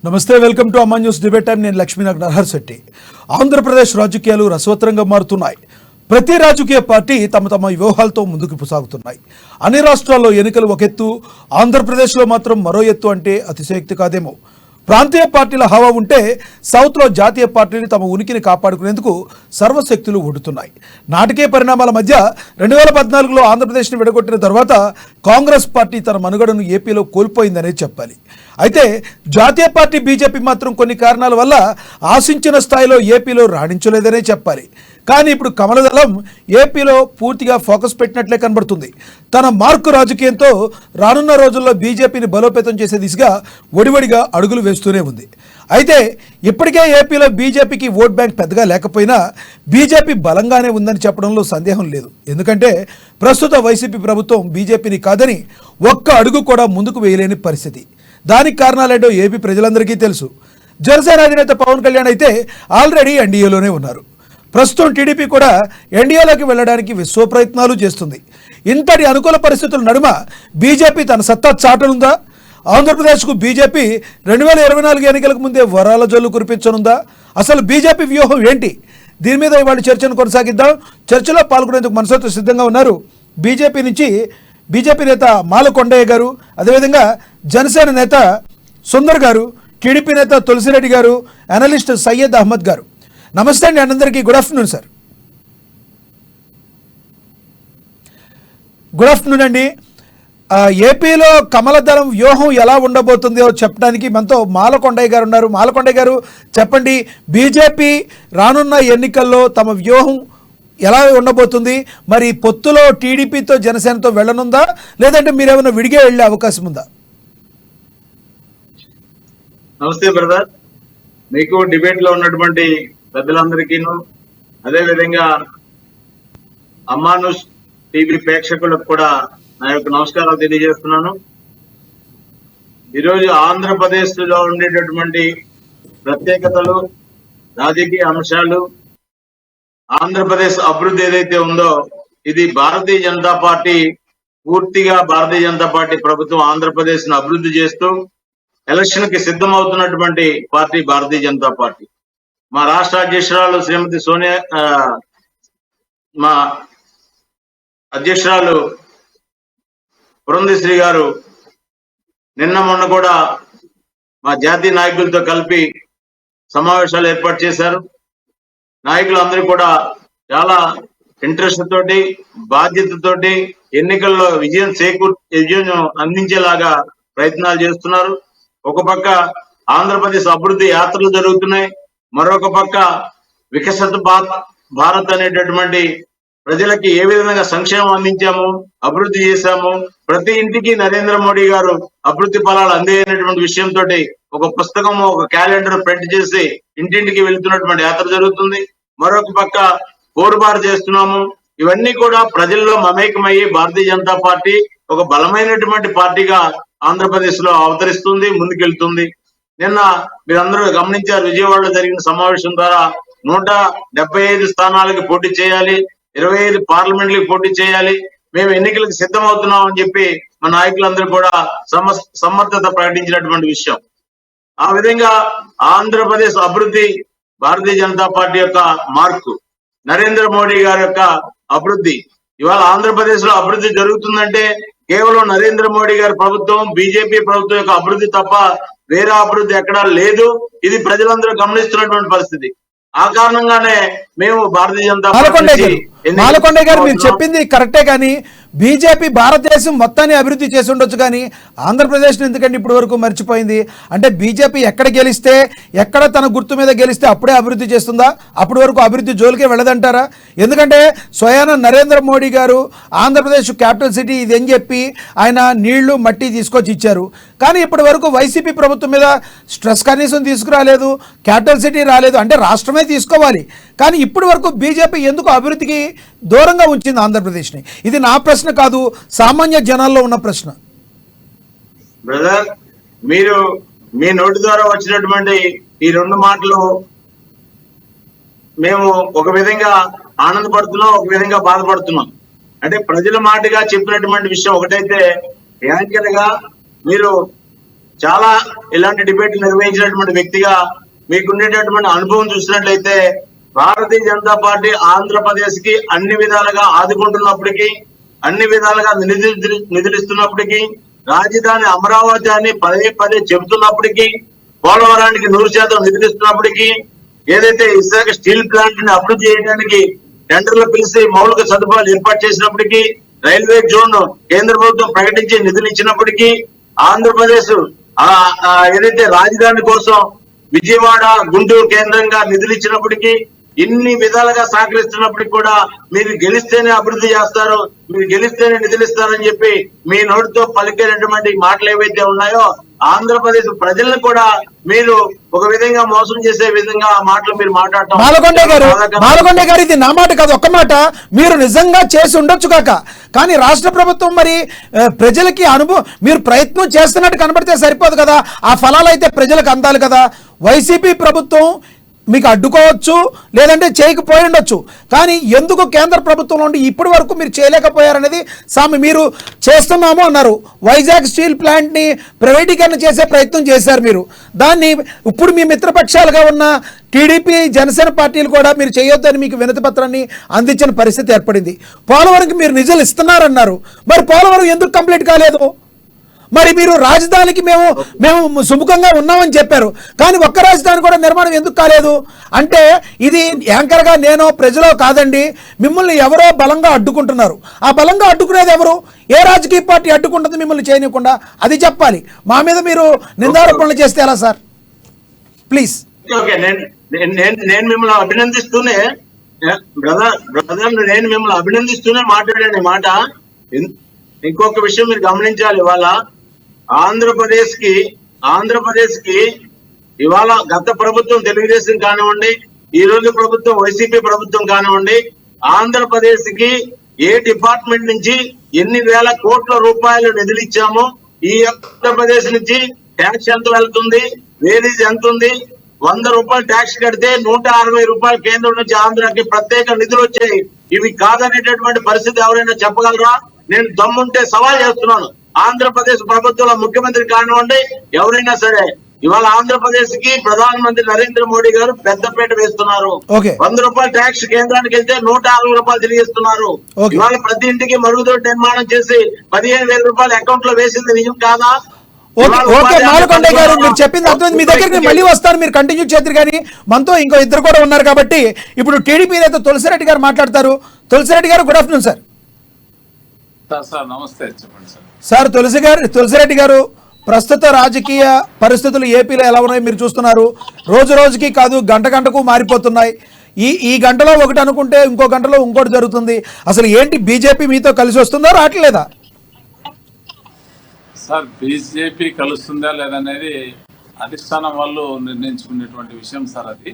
నమస్తే, welcome to అమ్మా news debate time. నేను లక్ష్మీనాగ్ నరహర్ శెట్టి. ఆంధ్రప్రదేశ్ రాజకీయాలు రసవత్తరంగా మారుతున్నాయి. ప్రతి రాజకీయ పార్టీ తమ వ్యూహాలతో ముందుకు సాగుతున్నాయి. అన్ని రాష్ట్రాల్లో ఎన్నికలు ఒక ఎత్తు, ఆంధ్రప్రదేశ్లో మాత్రం మరో ఎత్తు అంటే అతిశయోక్తి కాదేమో. ప్రాంతీయ పార్టీల హవా ఉంటే సౌత్లో జాతీయ పార్టీలు తమ ఉనికిని కాపాడుకునేందుకు సర్వశక్తులు ఒడ్డుతున్నాయి. నాటకీయ పరిణామాల మధ్య 2014లో ఆంధ్రప్రదేశ్ని విడగొట్టిన తర్వాత కాంగ్రెస్ పార్టీ తన మనుగడను ఏపీలో కోల్పోయిందనే చెప్పాలి. అయితే జాతీయ పార్టీ బీజేపీ మాత్రం కొన్ని కారణాల వల్ల ఆశించిన స్థాయిలో ఏపీలో రాణించలేదనే చెప్పాలి. కానీ ఇప్పుడు కమలదళం ఏపీలో పూర్తిగా ఫోకస్ పెట్టినట్లే కనబడుతుంది. తన మార్కు రాజకీయంతో రానున్న రోజుల్లో బీజేపీని బలోపేతం చేసే దిశగా ఒడివడిగా అడుగులు వేస్తూనే ఉంది. అయితే ఇప్పటికే ఏపీలో బీజేపీకి ఓట్ బ్యాంక్ పెద్దగా లేకపోయినా బీజేపీ బలంగానే ఉందని చెప్పడంలో సందేహం లేదు. ఎందుకంటే ప్రస్తుత వైసీపీ ప్రభుత్వం బీజేపీని కాదని ఒక్క అడుగు కూడా ముందుకు వేయలేని పరిస్థితి. దానికి కారణాలేంటో ఏపీ ప్రజలందరికీ తెలుసు. జనసేన అధినేత పవన్ కళ్యాణ్ అయితే ఆల్రెడీ ఎన్డీఏలోనే ఉన్నారు. ప్రస్తుతం టీడీపీ కూడా ఎన్డీఏలోకి వెళ్ళడానికి విశ్వ ప్రయత్నాలు చేస్తుంది. ఇంతటి అనుకూల పరిస్థితుల నడుమ బీజేపీ తన సత్తా చాటనుందా? ఆంధ్రప్రదేశ్కు బీజేపీ 2024 ఎన్నికలకు ముందే వరాల జల్లు కురిపించనుందా? అసలు బీజేపీ వ్యూహం ఏంటి? దీని మీద ఇవాళ చర్చను కొనసాగిద్దాం. చర్చలో పాల్గొనేందుకు మనసుతో సిద్ధంగా ఉన్నారు బీజేపీ నుంచి బీజేపీ నేత మాల కొండయ్య గారు, అదేవిధంగా జనసేన నేత సుందర్ గారు, టీడీపీ నేత తులసిరెడ్డి గారు, అనలిస్ట్ సయ్యద్ అహ్మద్ గారు. నమస్తే అండి అందరికీ. Good afternoon sir. Good afternoon అండి. ఏపీలో కమలదళం వ్యూహం ఎలా ఉండబోతుందో చెప్పడానికి మనతో మాలకొండయ్య గారు ఉన్నారు. మాలకొండయ్య గారు చెప్పండి, బీజేపీ రానున్న ఎన్నికల్లో తమ వ్యూహం ఎలా ఉండబోతుంది? మరి పొత్తులో టీడీపీతో జనసేనతో వెళ్ళనుందా, లేదంటే మీరేమైనా విడిగా వెళ్ళే అవకాశం ఉందా? నమస్తే బ్రదర్, మీకు డిబేట్ లో ఉన్నటువంటి పెద్దలందరికీను, అదేవిధంగా అమ్మానుష్ టీవీ ప్రేక్షకులకు కూడా నా యొక్క నమస్కారాలు తెలియజేస్తున్నాను. ఈరోజు ఆంధ్రప్రదేశ్ లో ఉండేటటువంటి ప్రత్యేకతలు, రాజకీయ అంశాలు, ఆంధ్రప్రదేశ్ అభివృద్ధి ఏదైతే ఉందో ఇది భారతీయ జనతా పార్టీ పూర్తిగా భారతీయ జనతా పార్టీ ప్రభుత్వం ఆంధ్రప్రదేశ్ ను అభివృద్ధి చేస్తూ ఎలక్షన్ కి సిద్ధమవుతున్నటువంటి పార్టీ భారతీయ జనతా పార్టీ. మా రాష్ట్ర అధ్యక్షురాలు శ్రీమతి సోనియా, మా అధ్యక్షురాలు పురంధేశ్వరి గారు నిన్న మొన్న కూడా మా జాతీయ నాయకులతో కలిపి సమావేశాలు ఏర్పాటు చేశారు. నాయకులందరూ కూడా చాలా ఇంట్రెస్ట్ తోటి, బాధ్యతతోటి ఎన్నికల్లో విజయం అందించేలాగా ప్రయత్నాలు చేస్తున్నారు. ఒక పక్క ఆంధ్రప్రదేశ్ అభివృద్ధి యాత్రలు జరుగుతున్నాయి, మరొక పక్క వికసిత భారత్ అనేటటువంటి ప్రజలకి ఏ విధంగా సంక్షేమం అందించాము, అభివృద్ధి చేశాము, ప్రతి ఇంటికి నరేంద్ర మోడీ గారు అభివృద్ధి ఫలాలు అందేటువంటి విషయంతో ఒక పుస్తకము, ఒక క్యాలెండర్ ప్రింట్ చేసి ఇంటింటికి వెళ్తున్నటువంటి యాత్ర జరుగుతుంది. మరొక పక్క పోరుబారు చేస్తున్నాము. ఇవన్నీ కూడా ప్రజల్లో మమేకమయ్యి భారతీయ జనతా పార్టీ ఒక బలమైనటువంటి పార్టీగా ఆంధ్రప్రదేశ్ లో అవతరిస్తుంది, ముందుకెళ్తుంది. నిన్న మీరందరూ గమనించారు, విజయవాడలో జరిగిన సమావేశం ద్వారా 175 స్థానాలకి పోటీ చేయాలి, 25 పార్లమెంట్లకి పోటీ చేయాలి, మేము ఎన్నికలకు సిద్ధమవుతున్నాం అని చెప్పి మా నాయకులందరూ కూడా సమర్థత ప్రకటించినటువంటి విషయం. ఆ విధంగా ఆంధ్రప్రదేశ్ అభివృద్ధి భారతీయ జనతా పార్టీ యొక్క మార్కు, నరేంద్ర మోడీ గారి యొక్క అభివృద్ధి. ఇవాళ ఆంధ్రప్రదేశ్ లో అభివృద్ధి జరుగుతుందంటే కేవలం నరేంద్ర మోడీ గారి ప్రభుత్వం, బీజేపీ ప్రభుత్వం యొక్క అభివృద్ధి తప్ప వేరే అభివృద్ధి ఎక్కడా లేదు. ఇది ప్రజలందరూ గమనిస్తున్నటువంటి పరిస్థితి. ఆ కారణంగానే మేము భారతీయ జనతా మాలకొండయ్య గారు మీరు చెప్పింది కరెక్టే, కానీ బీజేపీ భారతదేశం మొత్తాన్ని అభివృద్ధి చేసి ఉండొచ్చు, కానీ ఆంధ్రప్రదేశ్ని ఎందుకంటే ఇప్పటి వరకు మర్చిపోయింది? అంటే బీజేపీ ఎక్కడ గెలిస్తే, ఎక్కడ తన గుర్తు మీద గెలిస్తే అప్పుడే అభివృద్ధి చేస్తుందా? అప్పటి వరకు అభివృద్ధి జోలికే వెళ్ళదంటారా? ఎందుకంటే స్వయాన నరేంద్ర మోడీ గారు ఆంధ్రప్రదేశ్ క్యాపిటల్ సిటీ ఇది అని చెప్పి ఆయన నీళ్లు మట్టి తీసుకొచ్చి ఇచ్చారు. కానీ ఇప్పటి వరకు వైసీపీ ప్రభుత్వం మీద స్ట్రెస్ కనీసం తీసుకురాలేదు, క్యాపిటల్ సిటీ రాలేదు. అంటే రాష్ట్రమే తీసుకోవాలి, కానీ ఇప్పటి వరకు బీజేపీ ఎందుకు అభివృద్ధికి దూరంగా ఉంచింది ఆంధ్రప్రదేశ్ని? ఇది నా ప్రశ్న కాదు, సామాన్య జనాల్లో ఉన్న ప్రశ్న. బ్రదర్, మీరు మీ నోటి ద్వారా వచ్చినటువంటి ఈ 2 మాటలు మేము ఒక విధంగా ఆనందపడుతున్నాం, ఒక విధంగా బాధపడుతున్నాం. అంటే ప్రజల మాటగా చెప్పినటువంటి విషయం ఒకటైతే, యాంకర్ గా మీరు చాలా ఇలాంటి డిబేట్ నిర్వహించినటువంటి వ్యక్తిగా మీకుండేటటువంటి అనుభవం చూసినట్లయితే భారతీయ జనతా పార్టీ ఆంధ్రప్రదేశ్ కి అన్ని విధాలుగా ఆదుకుంటున్నప్పటికీ, అన్ని విధాలుగా నిధులిస్తున్నప్పటికీ, రాజధాని అమరావతి అని పదే పదే చెబుతున్నప్పటికీ, పోలవరానికి 100% నిధులిస్తున్నప్పటికీ, ఏదైతే విశాఖ స్టీల్ ప్లాంట్ ని అభివృద్ధి చేయడానికి టెండర్లు పిలిచి మౌలిక సదుపాయాలు ఏర్పాటు చేసినప్పటికీ, రైల్వే జోన్ కేంద్ర ప్రభుత్వం ప్రకటించి నిధులు ఇచ్చినప్పటికీ, ఆంధ్రప్రదేశ్ ఏదైతే రాజధాని కోసం విజయవాడ గుంటూరు కేంద్రంగా నిధులు ఇచ్చినప్పటికీ, ఇన్ని విధాలుగా సహకరిస్తున్నప్పటికీ కూడా మీరు గెలిస్తేనే అభివృద్ధి చేస్తారు, మీరు గెలిస్తేనే నిధులు ఇస్తారని చెప్పి మీ నోటితో పలికేటటువంటి మాటలు ఏవైతే ఉన్నాయో ఆంధ్రప్రదేశ్ ప్రజలను కూడా మీరు ఒక విధంగా మోసం చేసే విధంగా ఆ మాటలు మీరు మాట్లాడటం. మాలకొండ గారు ఇది నా మాట కాదు, ఒక్క మాట. మీరు నిజంగా చేసి ఉండొచ్చు కాక, కానీ రాష్ట్ర ప్రభుత్వం మరి ప్రజలకి మీరు ప్రయత్నం చేస్తున్నట్టు కనబడితే సరిపోదు కదా, ఆ ఫలాలు అయితే ప్రజలకు అందాలి కదా. వైసీపీ ప్రభుత్వం మీకు అడ్డుకోవచ్చు, లేదంటే చేయకపోయి ఉండొచ్చు, కానీ ఎందుకు కేంద్ర ప్రభుత్వంలో ఉండి ఇప్పటి వరకు మీరు చేయలేకపోయారనేది మీరు చేస్తున్నాము అన్నారు. వైజాగ్ స్టీల్ ప్లాంట్ని ప్రైవేటీకరణ చేసే ప్రయత్నం చేశారు మీరు. దాన్ని ఇప్పుడు మీ మిత్రపక్షాలుగా ఉన్న టీడీపీ జనసేన పార్టీలు కూడా మీరు చేయొద్దని మీకు వినతి పత్రాన్ని అందించిన పరిస్థితి ఏర్పడింది. పోలవరంకి మీరు నిధులు ఇస్తున్నారన్నారు, మరి పోలవరం ఎందుకు కంప్లీట్ కాలేదు? మరి మీరు రాజధానికి మేము సుముఖంగా ఉన్నామని చెప్పారు, కానీ ఒక్క రాజధాని కూడా నిర్మాణం ఎందుకు కాలేదు? అంటే ఇది యాంకర్గా నేను ప్రజలో కాదండి, మిమ్మల్ని ఎవరో బలంగా అడ్డుకుంటున్నారు. ఆ బలంగా అడ్డుకునేది ఎవరు? ఏ రాజకీయ పార్టీ అడ్డుకుంటుంది మిమ్మల్ని చేయనివ్వకుండా? అది చెప్పాలి. మా మీద మీరు నిందారోపణలు చేస్తే ఎలా సార్? ప్లీజ్. నేను మిమ్మల్ని అభినందిస్తూనే నేను మిమ్మల్ని అభినందిస్తూనే మాట్లాడాను మాట. ఇంకొక విషయం మీరు గమనించాలి, ఇవాళ ఆంధ్రప్రదేశ్ కి ఇవాళ గత ప్రభుత్వం తెలుగుదేశం కానివ్వండి, ఈ రోజు ప్రభుత్వం వైసీపీ ప్రభుత్వం కానివ్వండి, ఆంధ్రప్రదేశ్ కి ఏ డిపార్ట్మెంట్ నుంచి ఎన్ని వేల కోట్ల రూపాయలు నిధులు ఇచ్చామో, ఈ ఆంధ్రప్రదేశ్ నుంచి ట్యాక్స్ ఎంత వెళ్తుంది, వేరీజ్ ఎంత ఉంది, 100 రూపాయలు ట్యాక్స్ కడితే 160 రూపాయలు కేంద్రం నుంచి ఆంధ్రాకి ప్రత్యేక నిధులు వచ్చాయి. ఇవి కాదనేటటువంటి పరిస్థితి ఎవరైనా చెప్పగలరా? నేను దమ్ముంటే సవాల్ చేస్తున్నాను. ఆంధ్రప్రదేశ్ ప్రభుత్వంలో ముఖ్యమంత్రి కానివ్వండి, ఎవరైనా సరే, ఇవాళ ఆంధ్రప్రదేశ్ కి ప్రధానమంత్రి నరేంద్ర మోడీ గారు పెద్దపీట వేస్తున్నారు. 100 రూపాయలు ట్యాక్స్ కేంద్రానికి వెళ్తే 160 రూపాయలు తిరిగిస్తున్నారు. ఇవాళ ప్రతి ఇంటికి మరుగుదొడ్డి నిర్మాణం చేసి 15,000 రూపాయలు అకౌంట్ లో వేసింది నిజం కాదా? మాలకొండ గారు మీరు చెప్పింది అర్థం. మీ దగ్గరికి మళ్ళీ వస్తాను, మీరు కంటిన్యూ చేద్దరు. కానీ మనతో ఇంకో ఇద్దరు కూడా ఉన్నారు కాబట్టి ఇప్పుడు టీడీపీ నేత తులసిరెడ్డి గారు మాట్లాడతారు. తులసిరెడ్డి గారు, గుడ్ ఆఫ్టర్నూన్ సార్. నమస్తే, చెప్పండి సార్. తులసిరెడ్డి గారు, ప్రస్తుత రాజకీయ పరిస్థితులు ఏపీలో ఎలా ఉన్నాయో మీరు చూస్తున్నారు. రోజు రోజుకి కాదు, గంట గంటకు మారిపోతున్నాయి. ఈ గంటలో ఒకటి అనుకుంటే ఇంకో గంటలో ఇంకోటి జరుగుతుంది. అసలు ఏంటి, బీజేపీ మీతో కలిసి వస్తుందా రావట్లేదా? సార్, బీజేపీ కలుస్తుందా లేదనేది అధిష్టానం వాళ్ళు నిర్ణయించుకునేటువంటి విషయం సార్ అది.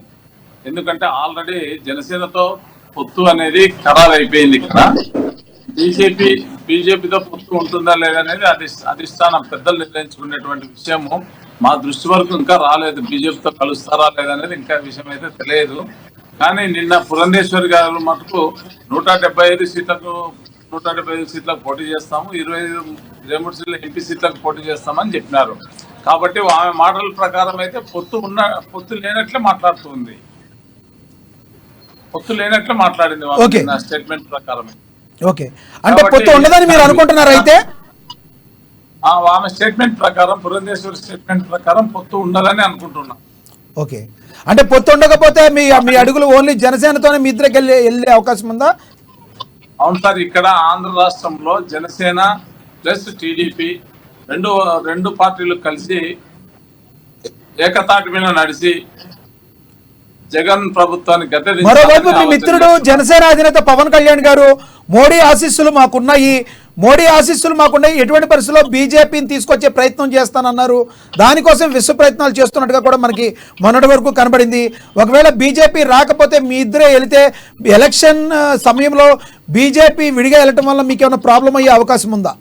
ఎందుకంటే ఆల్రెడీ జనసేనతో పొత్తు అనేది ఖరారు అయిపోయింది ఇక్కడ. బీజేపీతో పొత్తు ఉంటుందా లేదనేది అధిష్టానం పెద్దలు నిర్ణయించుకునేటువంటి విషయము. మా దృష్టి వరకు ఇంకా రాలేదు. బీజేపీతో కలుస్తారా లేదనేది ఇంకా విషయం అయితే తెలియదు. కానీ నిన్న పురంధేశ్వరి గారు మటుకు 175 సీట్లకు పోటీ చేస్తాము, 23 సీట్ల ఎంపీ సీట్లకు పోటీ చేస్తామని చెప్పినారు. కాబట్టి ఆమె మాటల ప్రకారం అయితే పొత్తు లేనట్లే మాట్లాడుతుంది. పొత్తు లేనట్లే మాట్లాడింది నా స్టేట్మెంట్ ప్రకారం. ఓకే, అంటే పొత్తు ఉండదని మీరు అనుకుంటున్నారు? అయితే ఆమె స్టేట్మెంట్ ప్రకారం, పురంధేశ్వరి స్టేట్మెంట్ ప్రకారం పొత్తు ఉండాలని అనుకుంటున్నాం. ఓకే, అంటే పొత్తు ఉండకపోతే మీ అడుగులు ఓన్లీ జనసేనతోనే మీ ఇద్దరికి వెళ్ళే అవకాశం ఉందా? అవును సార్, ఇక్కడ ఆంధ్ర రాష్ట్రంలో జనసేన ప్లస్ టీడీపీ రెండు పార్టీలు కలిసి ఏకతాటి మీద నడిచి జగన్ ప్రభుత్వాన్ని మరోవైపు మీ మిత్రుడు జనసేన అధినేత పవన్ కళ్యాణ్ గారు మోడీ ఆశీస్సులు మాకున్నాయి, ఎటువంటి పరిస్థితుల్లో బీజేపీని తీసుకొచ్చే ప్రయత్నం చేస్తానన్నారు. దానికోసం విశ్వ ప్రయత్నాలు చేస్తున్నట్టుగా కూడా మనకి మొన్నటి వరకు కనబడింది. ఒకవేళ బీజేపీ రాకపోతే మీ ఇద్దరే వెళితే ఎలక్షన్ సమయంలో బీజేపీ విడిగా వెళ్ళటం వల్ల మీకు ఏమైనా ప్రాబ్లం అయ్యే అవకాశం ఉందా?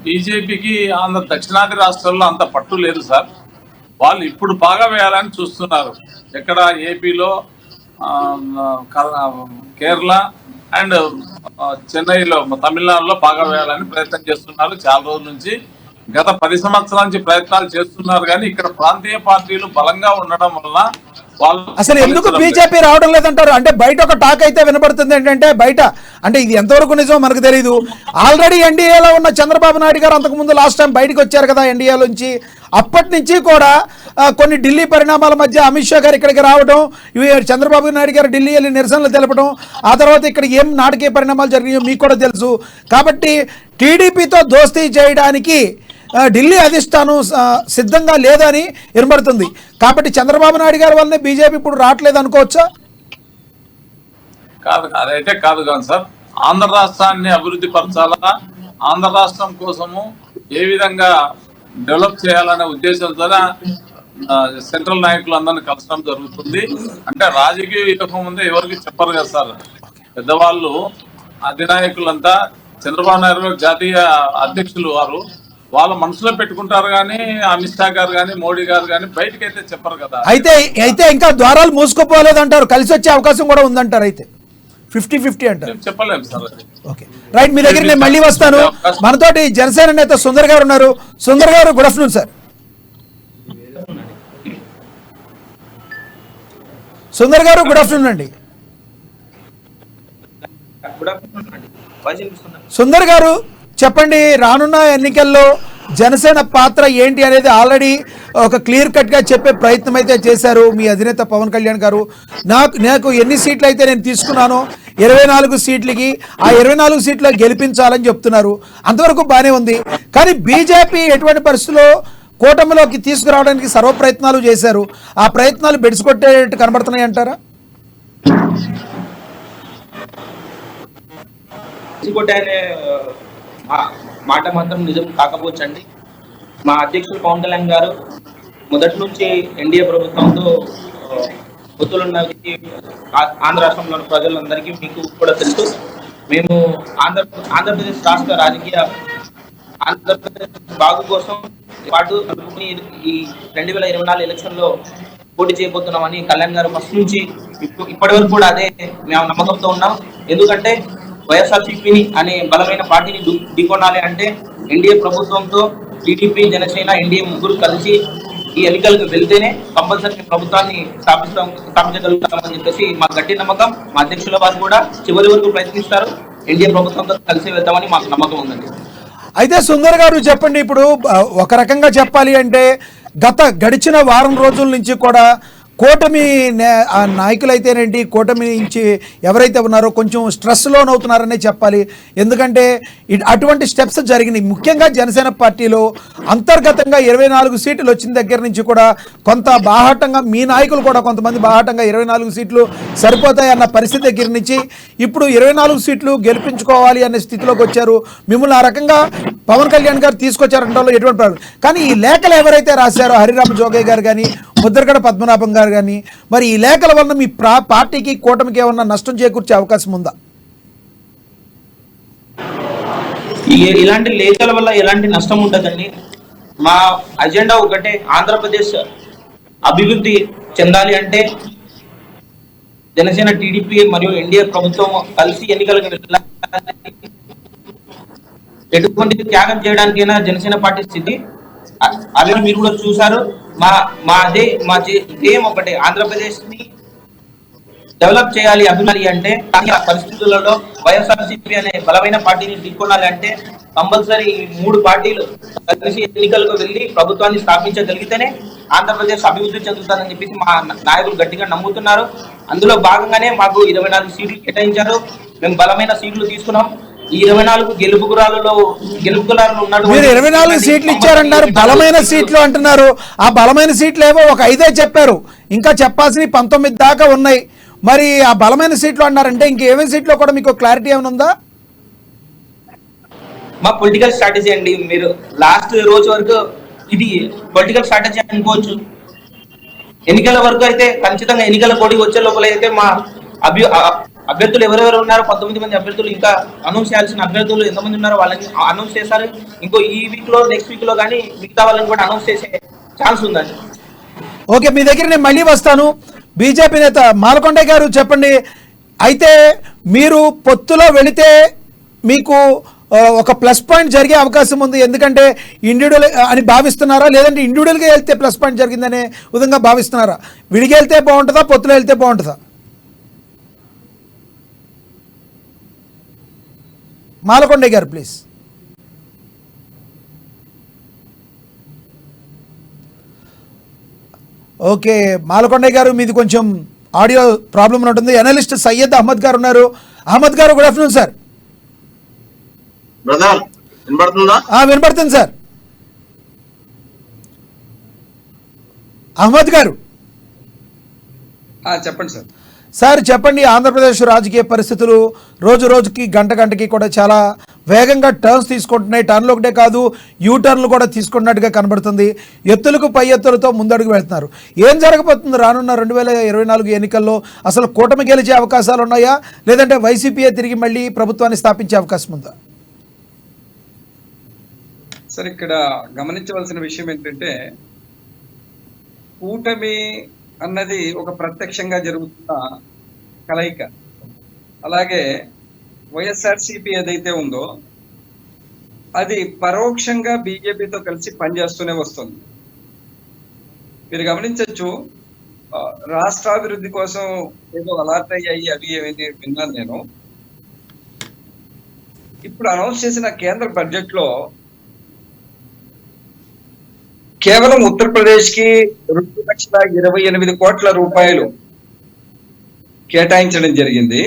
బీజేపీకి ఆంధ్ర దక్షిణాది రాష్ట్రాల్లో అంత పట్టు లేదు సార్. వాళ్ళు ఇప్పుడు బాగా వేయాలని చూస్తున్నారు. ఎక్కడ ఏపీలో, కేరళ అండ్ చెన్నైలో, తమిళనాడులో బాగా వేయాలని ప్రయత్నం చేస్తున్నారు చాలా రోజుల నుంచి. గత 10 సంవత్సరాల నుంచి ప్రయత్నాలు చేస్తున్నారు, కానీ ఇక్కడ ప్రాంతీయ పార్టీలు బలంగా ఉండడం వల్ల వాళ్ళు అసలు ఎందుకు బీజేపీ రావడం లేదంటారు? అంటే బయట ఒక టాక్ అయితే వినబడుతుంది ఏంటంటే, బయట అంటే ఇది ఎంతవరకు నిజమో మనకు తెలియదు, ఆల్రెడీ ఎన్డీఏలో ఉన్న చంద్రబాబు నాయుడు గారు అంతకుముందు లాస్ట్ టైం బయటకు వచ్చారు కదా ఎన్డీఏలోంచి, అప్పటి నుంచి కూడా కొన్ని ఢిల్లీ పరిణామాల మధ్య అమిత్ షా గారు ఇక్కడికి రావడం, చంద్రబాబు నాయుడు గారు ఢిల్లీ వెళ్ళి నిరసనలు తెలపడం, ఆ తర్వాత ఇక్కడ ఏం నాటకీయ పరిణామాలు జరిగాయో మీకు కూడా తెలుసు. కాబట్టి టీడీపీతో దోస్తీ చేయడానికి ఢిల్లీ అధిష్టానం సిద్ధంగా లేదని వినబడుతుంది. కాబట్టి చంద్రబాబు నాయుడు గారి వల్లనే బీజేపీ ఇప్పుడు రావట్లేదు అనుకోవచ్చా? కాదు, అదైతే కాదు కానీ సార్, ఆంధ్ర రాష్ట్రాన్ని అభివృద్ధి పరచాలా, ఆంధ్ర రాష్ట్రం కోసము ఏ విధంగా డెవలప్ చేయాలనే ఉద్దేశంతో సెంట్రల్ నాయకులందరినీ కలసడం జరుగుతుంది. అంటే రాజకీయ వ్యూహం ముందే ఎవరికి చెప్పరు కదా సార్, పెద్దవాళ్ళు అధినాయకులంతా చంద్రబాబు నాయుడు జాతీయ అధ్యక్షులు వారు వాళ్ళ మనసులో పెట్టుకుంటారు, కానీ అమిత్ షా గారు కానీ మోడీ గారు కానీ బయటకి అయితే చెప్పరు కదా. అయితే ఇంకా ద్వారాలు మూసుకుపోలేదంటారు, కలిసి వచ్చే అవకాశం కూడా ఉందంటారు. అయితే 50-50 అంటారు. చెప్పలేము సార్. ఓకే రైట్, మీ దగ్గర నేను మళ్ళీ వస్తాను. మనతోటి జనసేన నేత సుందర్ గారు ఉన్నారు. సుందర్ గారు, గుడ్ ఆఫ్టర్నూన్ సార్. సుందర్ గారు, గుడ్ ఆఫ్టర్నూన్ అండి. సుందర్ గారు చెప్పండి, రానున్న ఎన్నికల్లో జనసేన పాత్ర ఏంటి అనేది ఆల్రెడీ ఒక క్లియర్ కట్గా చెప్పే ప్రయత్నం అయితే చేశారు మీ అధినేత పవన్ కళ్యాణ్ గారు. నాకు ఎన్ని సీట్లు అయితే నేను తీసుకున్నానో 24 సీట్లకి, ఆ 24 సీట్లు గెలిపించాలని చెప్తున్నారు. అంతవరకు బాగానే ఉంది. కానీ బీజేపీ ఎటువంటి పరిస్థితుల్లో కూటమిలోకి తీసుకురావడానికి సర్వ ప్రయత్నాలు చేశారు. ఆ ప్రయత్నాలు బెడిసికొట్టేట్టు కనబడుతున్నాయి అంటారా? మాట మాత్రం నిజం కాకపోవచ్చండి. మా అధ్యక్షులు పవన్ కళ్యాణ్ గారు మొదటి నుంచి ఎన్డీఏ ప్రభుత్వంతో పొత్తులున్న ఆంధ్ర రాష్ట్రంలోని ప్రజలందరికీ మీకు కూడా తెలుసు. మేము ఆంధ్రప్రదేశ్ రాష్ట్ర రాజకీయ ఆంధ్రప్రదేశ్ బాగు కోసం పాటు ఈ 2024 ఎలక్షన్లో పోటీ చేయబోతున్నామని కళ్యాణ్ గారు ఫస్ట్ నుంచి ఇప్పటి వరకు కూడా అదే మేము నమ్మకంతో ఉన్నాం. ఎందుకంటే వైఎస్ఆర్సీపీని అనే బలమైన పార్టీని ఢీకొనాలి అంటే ఎన్డీఏ ప్రభుత్వంతో టీడీపీ, జనసేన, ఎన్డీఏ ముగ్గురు కలిసి ఈ ఎన్నికలకు వెళ్తేనే కంపల్సరీ ప్రభుత్వాన్ని స్థాపించగలుగుతామని చెప్పేసి మా గట్టి నమ్మకం. మా అధ్యక్షుల వారు కూడా చివరి వరకు ప్రయత్నిస్తారు. ఎన్డీఏ ప్రభుత్వంతో కలిసి వెళ్తామని మాకు నమ్మకం ఉందండి. అయితే సుందర్ గారు చెప్పండి, ఇప్పుడు ఒక రకంగా చెప్పాలి అంటే గడిచిన వారం రోజుల నుంచి కూడా కూటమి నాయకులు అయితేనేంటి, కూటమి నుంచి ఎవరైతే ఉన్నారో కొంచెం స్ట్రెస్ లోనవుతున్నారనే చెప్పాలి. ఎందుకంటే అటువంటి స్టెప్స్ జరిగినాయి. ముఖ్యంగా జనసేన పార్టీలో అంతర్గతంగా 24 సీట్లు వచ్చిన దగ్గర నుంచి కూడా కొంత బాహాటంగా మీ నాయకులు కూడా కొంతమంది బాహాటంగా 24 సీట్లు సరిపోతాయి అన్న పరిస్థితి దగ్గర నుంచి ఇప్పుడు 24 సీట్లు గెలిపించుకోవాలి అనే స్థితిలోకి వచ్చారు. మిమ్మల్ని ఆ రకంగా పవన్ కళ్యాణ్ గారు తీసుకొచ్చారంటే ఎటువంటి ప్రాబ్లం. కానీ ఈ లేఖలు ఎవరైతే రాశారో హరిరామ జోగయ్య గారు కానీ, ముద్రగడ పద్మనాభం గారు కానీ, మరి ఈ లేఖల వల్ల మీ పార్టీకి కూటమికి ఏమన్నా నష్టం చేకూర్చే అవకాశం ఉందా? ఇలాంటి లేఖల వల్ల ఎలాంటి నష్టం ఉంటుందండి. మా అజెండా ఒకటే, ఆంధ్రప్రదేశ్ అభివృద్ధి చెందాలి అంటే జనసేన, టీడీపీ మరియు ఎన్డీఏ ప్రభుత్వం కలిసి ఎన్నికలకు వెళ్ళాలి. ఎటువంటి త్యాగం చేయడానికైనా జనసేన పార్టీ స్థితి ఆల్రెడీ మీరు కూడా చూసారు. మా ధ్యేయం ఒకటే, ఆంధ్రప్రదేశ్ ని డెవలప్ చేయాలి, అభివృద్ధి అంటే ఆ పరిస్థితులలో వైఎస్ఆర్సీపీ అనే బలమైన పార్టీని ఢీకొనాలి అంటే కంపల్సరీ 3 పార్టీలు కలిసి ఎన్నికలకు వెళ్ళి ప్రభుత్వాన్ని స్థాపించగలిగితేనే ఆంధ్రప్రదేశ్ అభివృద్ధి చెందుతుందని చెప్పేసి మా నాయకులు గట్టిగా నమ్ముతున్నారు. అందులో భాగంగానే మాకు 24 సీట్లు కేటాయించారు. మేము బలమైన సీట్లు తీసుకున్నాం. ఈ 24 గెలుపు గురాలలో ఉన్నాడు. మీరు 24 సీట్లు ఇచ్చారన్నారు, బలమైన సీట్లు అంటున్నారు. ఆ బలమైన సీట్లు ఏవో ఒక 5 చెప్పారు, ఇంకా చెప్పాల్సినవి 19 దాకా ఉన్నాయి. మరి ఆ బలమైన సీట్లు అన్నారంటే ఇంకేమేమి సీట్లో కూడా మీకు క్లారిటీ ఏమైనా ఉందా? మా పొలిటికల్ స్ట్రాటజీ అండి. మీరు లాస్ట్ రోజు వరకు ఇది పొలిటికల్ స్ట్రాటజీ అనుకోవచ్చు. ఎన్నికల వరకు అయితే ఖచ్చితంగా ఎన్నికల కోడి వచ్చే లోపల అయితే మా అభ్యర్థులు ఎవరెవరు ఉన్నారు, 19 మంది అభ్యర్థులు, ఇంకా అనౌన్స్ చేయాల్సిన అభ్యర్థులు ఎంతమంది ఉన్నారో వాళ్ళని అనౌన్స్ చేశారు. ఇంకో ఈ వీక్ లో, నెక్స్ట్ వీక్ లో కానీ మిగతా వాళ్ళని కూడా అనౌన్స్ చేసే ఛాన్స్ ఉందండి. ఓకే, మీ దగ్గర నేను మళ్ళీ వస్తాను. బీజేపీ నేత మాలకొండ గారు చెప్పండి, అయితే మీరు పొత్తులో వెళితే మీకు ఒక ప్లస్ పాయింట్ జరిగే అవకాశం ఉంది, ఎందుకంటే ఇండివిజువల్ అని భావిస్తున్నారా, లేదంటే ఇండివిజువల్గా వెళ్తే ప్లస్ పాయింట్ జరిగిందనే విధంగా భావిస్తున్నారా? విడిగా వెళ్తే బాగుంటుందా, పొత్తులో వెళ్తే బాగుంటుందా? మాలకొండయ్య గారు ప్లీజ్. ఓకే మాలకొండయ్య గారు, మీది కొంచెం ఆడియో ప్రాబ్లం ఉంటుంది. అనలిస్ట్ సయ్యద్ అహ్మద్ గారు ఉన్నారు. అహ్మద్ గారు గుడ్ ఆఫ్టర్నూన్ సార్. బ్రదర్ వినపడుతుందా? వినపడుతుంది సార్. అహ్మద్ గారు చెప్పండి సార్. సార్ చెప్పండి, ఆంధ్రప్రదేశ్ రాజకీయ పరిస్థితులు రోజు రోజుకి గంట గంటకి కూడా చాలా వేగంగా టర్న్స్ తీసుకుంటున్నాయి. టర్న్లు ఒకటే కాదు, యూ టర్న్లు కూడా తీసుకున్నట్టుగా కనబడుతుంది. ఎత్తులకు పై ఎత్తులతో ముందడుగు వెళ్తున్నారు. ఏం జరగబోతుంది రానున్న 2024 ఎన్నికల్లో? అసలు కూటమి గెలిచే అవకాశాలు ఉన్నాయా, లేదంటే వైసీపీయే తిరిగి మళ్ళీ ప్రభుత్వాన్ని స్థాపించే అవకాశం ఉందా? సార్ ఇక్కడ గమనించవలసిన విషయం ఏంటంటే, కూటమి అన్నది ఒక ప్రత్యక్షంగా జరుగుతున్న కలయిక. అలాగే వైఎస్ఆర్సీపీ ఏదైతే ఉందో అది పరోక్షంగా బీజేపీతో కలిసి పనిచేస్తూనే వస్తుంది. మీరు గమనించవచ్చు, రాష్ట్రాభివృద్ధి కోసం ఏదో అలాట్ అయ్యాయి అవి ఏమైనా విన్నాను నేను. ఇప్పుడు అనౌన్స్ చేసిన కేంద్ర బడ్జెట్ లో కేవలం ఉత్తరప్రదేశ్ కి 2,28 కోట్ల రూపాయలు కేటాయించడం జరిగింది.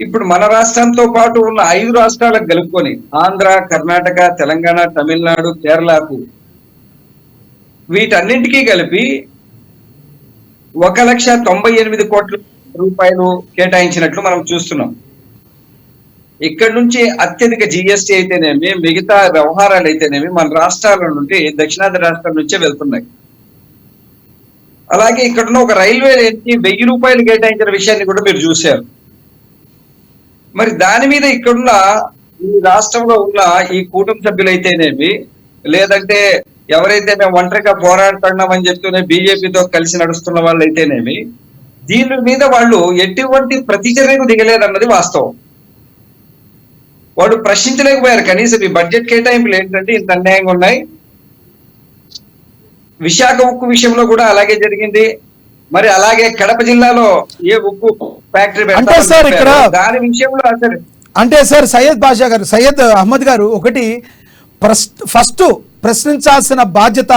ఇప్పుడు మన రాష్ట్రంతో పాటు ఉన్న 5 రాష్ట్రాలకు కలుపుకొని ఆంధ్ర, కర్ణాటక, తెలంగాణ, తమిళనాడు, కేరళకు వీటన్నింటికీ కలిపి 1,98 కోట్ల రూపాయలు కేటాయించినట్లు మనం చూస్తున్నాం. ఇక్కడ నుంచి అత్యధిక జిఎస్టీ అయితేనేమి, మిగతా వ్యవహారాలు అయితేనేమి మన రాష్ట్రాల నుండి, దక్షిణాది రాష్ట్రాల నుంచే వెళ్తున్నాయి. అలాగే ఇక్కడున్న ఒక రైల్వే లైన్కి 1000 రూపాయలు కేటాయించిన విషయాన్ని కూడా మీరు చూశారు. మరి దాని మీద ఇక్కడున్న ఈ రాష్ట్రంలో ఉన్న ఈ కూటమి సభ్యులైతేనేమి, లేదంటే ఎవరైతే మేము ఒంటరిగా పోరాడుతున్నామని చెప్తూనే బీజేపీతో కలిసి నడుస్తున్న వాళ్ళు అయితేనేమి, దీని మీద వాళ్ళు ఎటువంటి ప్రతిచర్యకు దిగలేదన్నది వాస్తవం. వాళ్ళు ప్రశ్నించలేకపోయారు. కనీసం ఈ బడ్జెట్ కేటాయింపులు ఏంటంటే ఇంత అన్యాయంగా ఉన్నాయి. విశాఖ ఉక్కు విషయంలో కూడా అలాగే జరిగింది. మరి అలాగే కడప జిల్లాలో ఏ ఉక్కు ఫ్యాక్టరీ దాని విషయంలో అసలు అంటే సార్ సయ్యద్ అహ్మద్ గారు, ఒకటి ఫస్ట్ ప్రశ్నించాల్సిన బాధ్యత,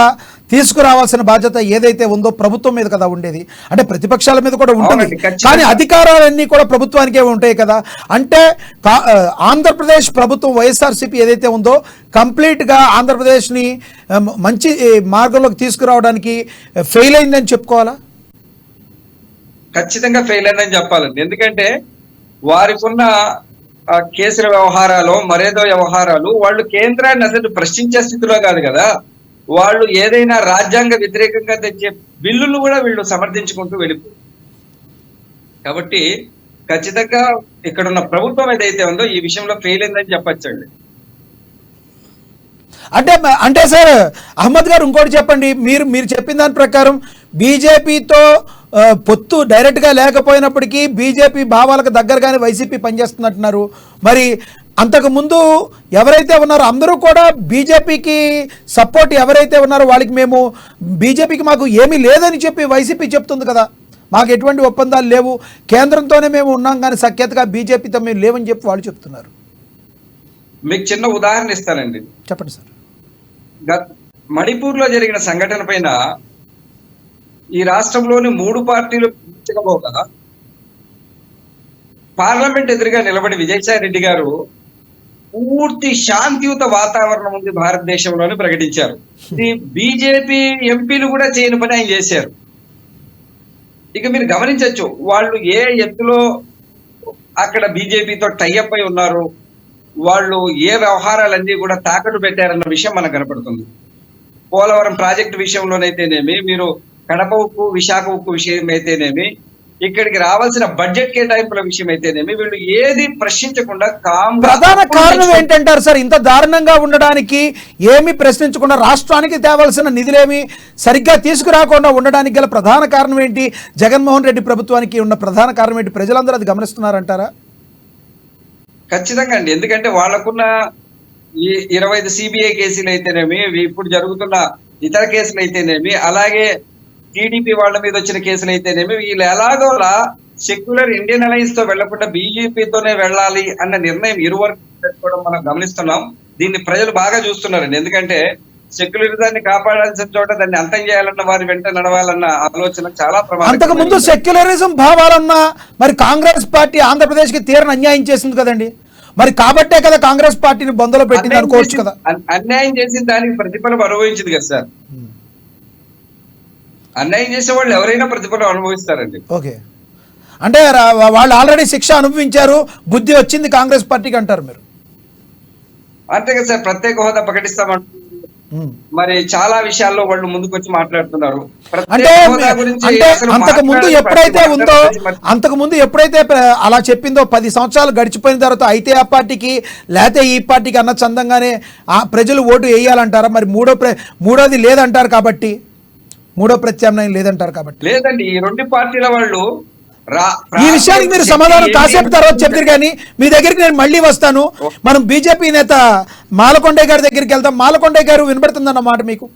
తీసుకురావాల్సిన బాధ్యత ఏదైతే ఉందో ప్రభుత్వం మీద కదా ఉండేది. అంటే ప్రతిపక్షాల మీద కూడా ఉంటుంది, కానీ అధికారాలన్నీ కూడా ప్రభుత్వానికే ఉంటాయి కదా. అంటే ఆంధ్రప్రదేశ్ ప్రభుత్వం వైఎస్ఆర్సీపీ ఏదైతే ఉందో కంప్లీట్గా ఆంధ్రప్రదేశ్ని మంచి మార్గంలోకి తీసుకురావడానికి ఫెయిల్ అయిందని చెప్పుకోవాలా? ఖచ్చితంగా ఫెయిల్ అయిందని చెప్పాలండి. ఎందుకంటే వారికి ఉన్న కేసుల వ్యవహారాలు, మరేదో వ్యవహారాలు, వాళ్ళు కేంద్రాన్ని అసలు ప్రశ్నించే స్థితిలో కాదు కదా. వాళ్ళు ఏదైనా రాజ్యాంగ వ్యతిరేకంగా తెచ్చే బిల్లులు కూడా వీళ్ళు సమర్థించుకుంటూ వెళ్ళిపోయారు. కాబట్టి ఖచ్చితంగా ఇక్కడున్న ప్రభుత్వం ఏదైతే ఉందో ఈ విషయంలో ఫెయిల్ అయిందని చెప్పచ్చండి. అంటే సార్ అహ్మద్ గారు ఇంకోటి చెప్పండి, మీరు చెప్పిన దాని ప్రకారం బీజేపీతో పొత్తు డైరెక్ట్గా లేకపోయినప్పటికీ బీజేపీ భావాలకు దగ్గరగానే వైసీపీ పనిచేస్తున్నట్టున్నారు. మరి అంతకుముందు ఎవరైతే ఉన్నారో అందరూ కూడా బీజేపీకి సపోర్ట్ ఎవరైతే ఉన్నారో వాళ్ళకి మేము బీజేపీకి మాకు ఏమీ లేదని చెప్పి వైసీపీ చెప్తుంది కదా. మాకు ఎటువంటి ఒప్పందాలు లేవు, కేంద్రంతోనే మేము ఉన్నాం కానీ సఖ్యతగా బీజేపీతో మేము లేవని చెప్పి వాళ్ళు చెప్తున్నారు. మీకు చిన్న ఉదాహరణ ఇస్తానండి. చెప్పండి సార్. మణిపూర్లో జరిగిన సంఘటన పైన ఈ రాష్ట్రంలోని 3 పార్టీలు పిలుచుకోగా పార్లమెంట్ ఎదురుగా నిలబడి విజయసాయి రెడ్డి గారు పూర్తి శాంతియుత వాతావరణం ఉంది భారతదేశంలోని ప్రకటించారు. ఇది బీజేపీ ఎంపీలు కూడా చేయని పని ఆయన చేశారు. ఇక మీరు గమనించవచ్చు, వాళ్ళు ఏ ఎత్తులో అక్కడ బీజేపీతో టైఅప్ అయి ఉన్నారు, వాళ్ళు ఏ వ్యవహారాలన్నీ కూడా తాకట్టు పెట్టారన్న విషయం మనకు కనపడుతుంది. పోలవరం ప్రాజెక్టు విషయంలోనైతేనేమి, మీరు కడప ఉక్కు, విశాఖ ఉక్కు విషయం అయితేనేమి, ఇక్కడికి రావాల్సిన బడ్జెట్ కేటాయింపుల విషయం అయితేనేమి, వీళ్ళు ఏది ప్రశ్నించకుండా ప్రధాన కారణం ఏంటంటారు సార్? ఇంత దారుణంగా ఉండడానికి ఏమి ప్రశ్నించకుండా రాష్ట్రానికి తేవాల్సిన నిధులేమి సరిగ్గా తీసుకురాకుండా ఉండడానికి గల ప్రధాన కారణం ఏంటి? జగన్మోహన్ రెడ్డి ప్రభుత్వానికి ఉన్న ప్రధాన కారణం ఏంటి? ప్రజలందరూ అది గమనిస్తున్నారంటారా? ఖచ్చితంగా అండి. ఎందుకంటే వాళ్ళకున్న ఈ 25 సిబిఐ కేసులు అయితేనేమి, ఇప్పుడు జరుగుతున్న ఇతర కేసులు అయితేనేమి, అలాగే టీడీపీ వాళ్ళ మీద వచ్చిన కేసులు అయితేనేమి, వీళ్ళు ఎలాగోలా సెక్యులర్ ఇండియన్ అలయన్స్ తో వెళ్లకుండా బీజేపీతోనే వెళ్ళాలి అన్న నిర్ణయం ఇరువురు పెట్టుకోవడం మనం గమనిస్తున్నాం. దీన్ని ప్రజలు బాగా చూస్తున్నారండి. ఎందుకంటే సెక్యులరిజాన్ని కాపాడాల్సిన చోట దాన్ని అంతం చేయాలన్న వారి వెంట నడవాలన్న ఆలోచన చాలా అంతకు ముందు సెక్యులరిజం భావాలన్నా మరి కాంగ్రెస్ పార్టీ ఆంధ్రప్రదేశ్ కి తీరని అన్యాయం చేసింది కదండి. మరి కాబట్టే కదా కాంగ్రెస్ పార్టీని బందలో పెట్టింది అనుకోవచ్చు కదా. అన్యాయం చేసిన దానికి ప్రతిఫలం అనుభవించింది కదా సార్. అన్యాయం చేసే వాళ్ళు ఎవరైనా ప్రతిఫలం అనుభవిస్తారండి. ఓకే, అంటే వాళ్ళు ఆల్రెడీ శిక్ష అనుభవించారు, బుద్ధి వచ్చింది కాంగ్రెస్ పార్టీకి అంటారు మీరు. అంతే కదా సార్. ప్రత్యేక హోదా ప్రకటిస్తామంటారు, మరి చాలా విషయాల్లో వాళ్ళు ముందుకు వచ్చి మాట్లాడుతున్నారు. అంటే అంతకు ముందు ఎప్పుడైతే ఉందో, అంతకు ముందు ఎప్పుడైతే అలా చెప్పిందో 10 సంవత్సరాలు గడిచిపోయిన తర్వాత అయితే ఆ పార్టీకి లేకపోతే ఈ పార్టీకి అన్న చందంగానే ఆ ప్రజలు ఓటు వేయాలంటారా? మరి మూడోది లేదంటారు కాబట్టి, మూడో ప్రత్యామ్నాయం లేదంటారు కాబట్టి. లేదండి, ఈ రెండు పార్టీల వాళ్ళు ఈ విషయానికి మీరు సమాధానం కాసేపు తర్వాత చెప్తారు. కానీ మీ దగ్గరికి నేను మళ్ళీ వస్తాను. మనం బీజేపీ నేత మాలకొండయ్య గారి దగ్గరికి వెళ్తాం. మాలకొండయ్య గారు వినబడుతుందన్నమాట మీకు?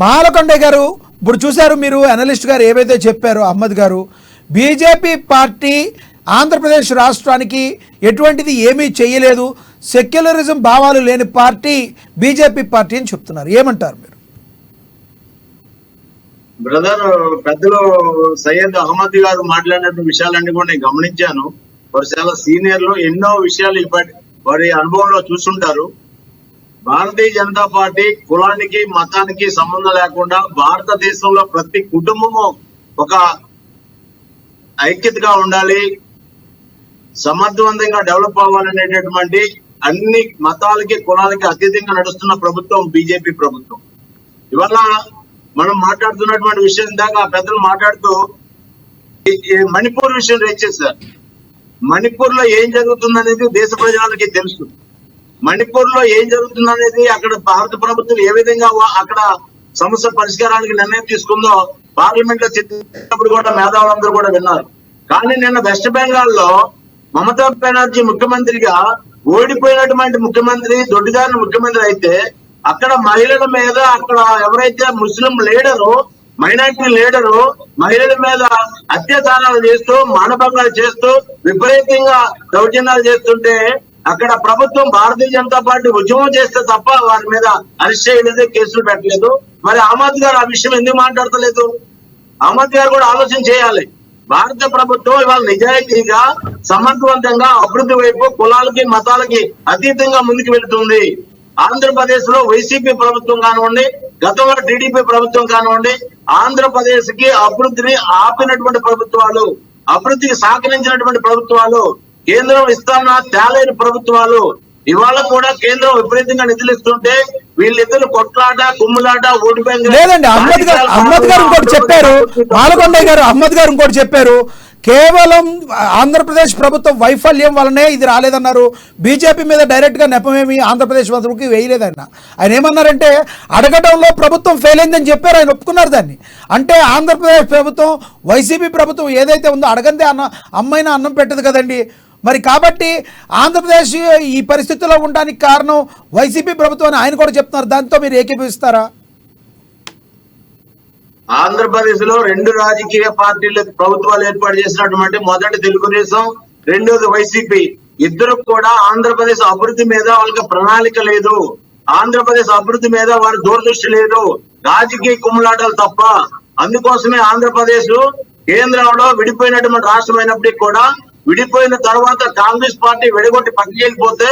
మాలకొండయ్య గారు, ఇప్పుడు చూశారు మీరు అనలిస్ట్ గారు ఏవైతే చెప్పారో అహ్మద్ గారు, బీజేపీ పార్టీ ఆంధ్రప్రదేశ్ రాష్ట్రానికి ఎటువంటిది ఏమీ చేయలేదు, సెక్యులరిజం భావాలు లేని పార్టీ బీజేపీ పార్టీ అని చెప్తున్నారు. ఏమంటారు మీరు? బ్రదర్, పెద్దలు సయ్యద్ అహ్మద్ గారు మాట్లాడిన విషయాలన్నీ కూడా నేను గమనించాను. వారు చాలా సీనియర్లు, ఎన్నో విషయాలు ఇప్పటి వారి అనుభవంలో చూస్తుంటారు. భారతీయ జనతా పార్టీ కులానికి మతానికి సంబంధం లేకుండా భారతదేశంలో ప్రతి కుటుంబము ఒక ఐక్యతగా ఉండాలి, సమర్థవంతంగా డెవలప్ అవ్వాలనేటటువంటి అన్ని మతాలకి కులాలకి అతీతంగా నడుస్తున్న ప్రభుత్వం బీజేపీ ప్రభుత్వం. ఇవాళ మనం మాట్లాడుతున్నటువంటి విషయం ఇందాక పెద్దలు మాట్లాడుతూ మణిపూర్ విషయం రేజ్ చేశారు. మణిపూర్ లో ఏం జరుగుతుందనేది దేశ ప్రజలకి తెలుసు. మణిపూర్ లో ఏం జరుగుతుందనేది అక్కడ భారత ప్రభుత్వం ఏ విధంగా అక్కడ సమస్య పరిష్కారానికి నిర్ణయం తీసుకుందో పార్లమెంట్ లో చర్చించినప్పుడు కూడా మేధావులందరూ కూడా విన్నారు. కానీ నిన్న వెస్ట్ బెంగాల్ లో మమతా బెనర్జీ ముఖ్యమంత్రిగా ఓడిపోయినటువంటి ముఖ్యమంత్రి, దొడ్డిదారిన ముఖ్యమంత్రి అయితే అక్కడ మహిళల మీద, అక్కడ ఎవరైతే ముస్లిం లీడరు, మైనారిటీ లీడరు మహిళల మీద అత్యాచారాలు చేస్తూ, మానభంగాలు చేస్తూ, విపరీతంగా దౌర్జన్యాలు చేస్తుంటే అక్కడ ప్రభుత్వం భారతీయ జనతా పార్టీ ఉద్యమం చేస్తే తప్ప వారి మీద అరెస్ట్ చేయలేదు, కేసులు పెట్టలేదు. మరి అహ్మద్ గారు ఆ విషయం ఎందుకు మాట్లాడతలేదు? అహ్మద్ గారు కూడా ఆలోచన చేయాలి. భారత ప్రభుత్వం ఇవాళ నిజాయితీగా సమర్థవంతంగా అభివృద్ధి వైపు కులాలకి మతాలకి అతీతంగా ముందుకు వెళుతుంది. ఆంధ్రప్రదేశ్ లో వైసీపీ ప్రభుత్వం కానివ్వండి, గతంలో టీడీపీ ప్రభుత్వం కానివ్వండి, ఆంధ్రప్రదేశ్ కి అభివృద్ధిని ఆపినటువంటి ప్రభుత్వాలు, అభివృద్ధికి సహకరించినటువంటి ప్రభుత్వాలు, కేంద్రం ఇస్తాన తేలేని ప్రభుత్వాలు. ఇవాళ కూడా కేంద్రం విపరీతంగా నిధులు ఇస్తుంటే వీళ్ళిద్దరు కొట్లాట, కుమ్ములాట, ఓడిపోయింది లేదండి. అహ్మద్ గారు ఇంకోటి చెప్పారు, మాలకొండయ్య గారు అహ్మద్ గారు ఇంకోటి చెప్పారు, కేవలం ఆంధ్రప్రదేశ్ ప్రభుత్వం వైఫల్యం వల్లనే ఇది రాలేదన్నారు. బీజేపీ మీద డైరెక్ట్ గా నెపమేమి ఆంధ్రప్రదేశ్ మంత్రులకి వేయలేదు. ఆయన ఏమన్నారంటే అడగటంలో ప్రభుత్వం ఫెయిల్ అయిందని చెప్పారు, ఆయన ఒప్పుకున్నారు దాన్ని. అంటే ఆంధ్రప్రదేశ్ ప్రభుత్వం, వైసీపీ ప్రభుత్వం ఏదైతే ఉందో అడగందే అమ్మైనా అన్నం పెట్టదు కదండి. మరి కాబట్టి ఆంధ్రప్రదేశ్ ఈ పరిస్థితుల్లో ఉండడానికి కారణం వైసీపీ ప్రభుత్వం అని ఆయన కూడా చెప్తున్నారు. దాంతో మీరు ఏకీభవిస్తారా? ఆంధ్రప్రదేశ్ లో 2 రాజకీయ పార్టీలు ప్రభుత్వాలు ఏర్పాటు చేసినటువంటి, మొదటి తెలుగుదేశం, రెండోది వైసీపీ. ఇద్దరు కూడా ఆంధ్రప్రదేశ్ అభివృద్ధి మీద వాళ్ళకి ప్రణాళిక లేదు, ఆంధ్రప్రదేశ్ అభివృద్ధి మీద వారి దూరదృష్టి లేదు, రాజకీయ కుమ్ములాటలు తప్ప. అందుకోసమే ఆంధ్రప్రదేశ్ కేంద్రంలో విడిపోయినటువంటి రాష్ట్రం అయినప్పటికీ కూడా విడిపోయిన తర్వాత కాంగ్రెస్ పార్టీ విడగొట్టి పక్కకి వెళ్ళిపోతే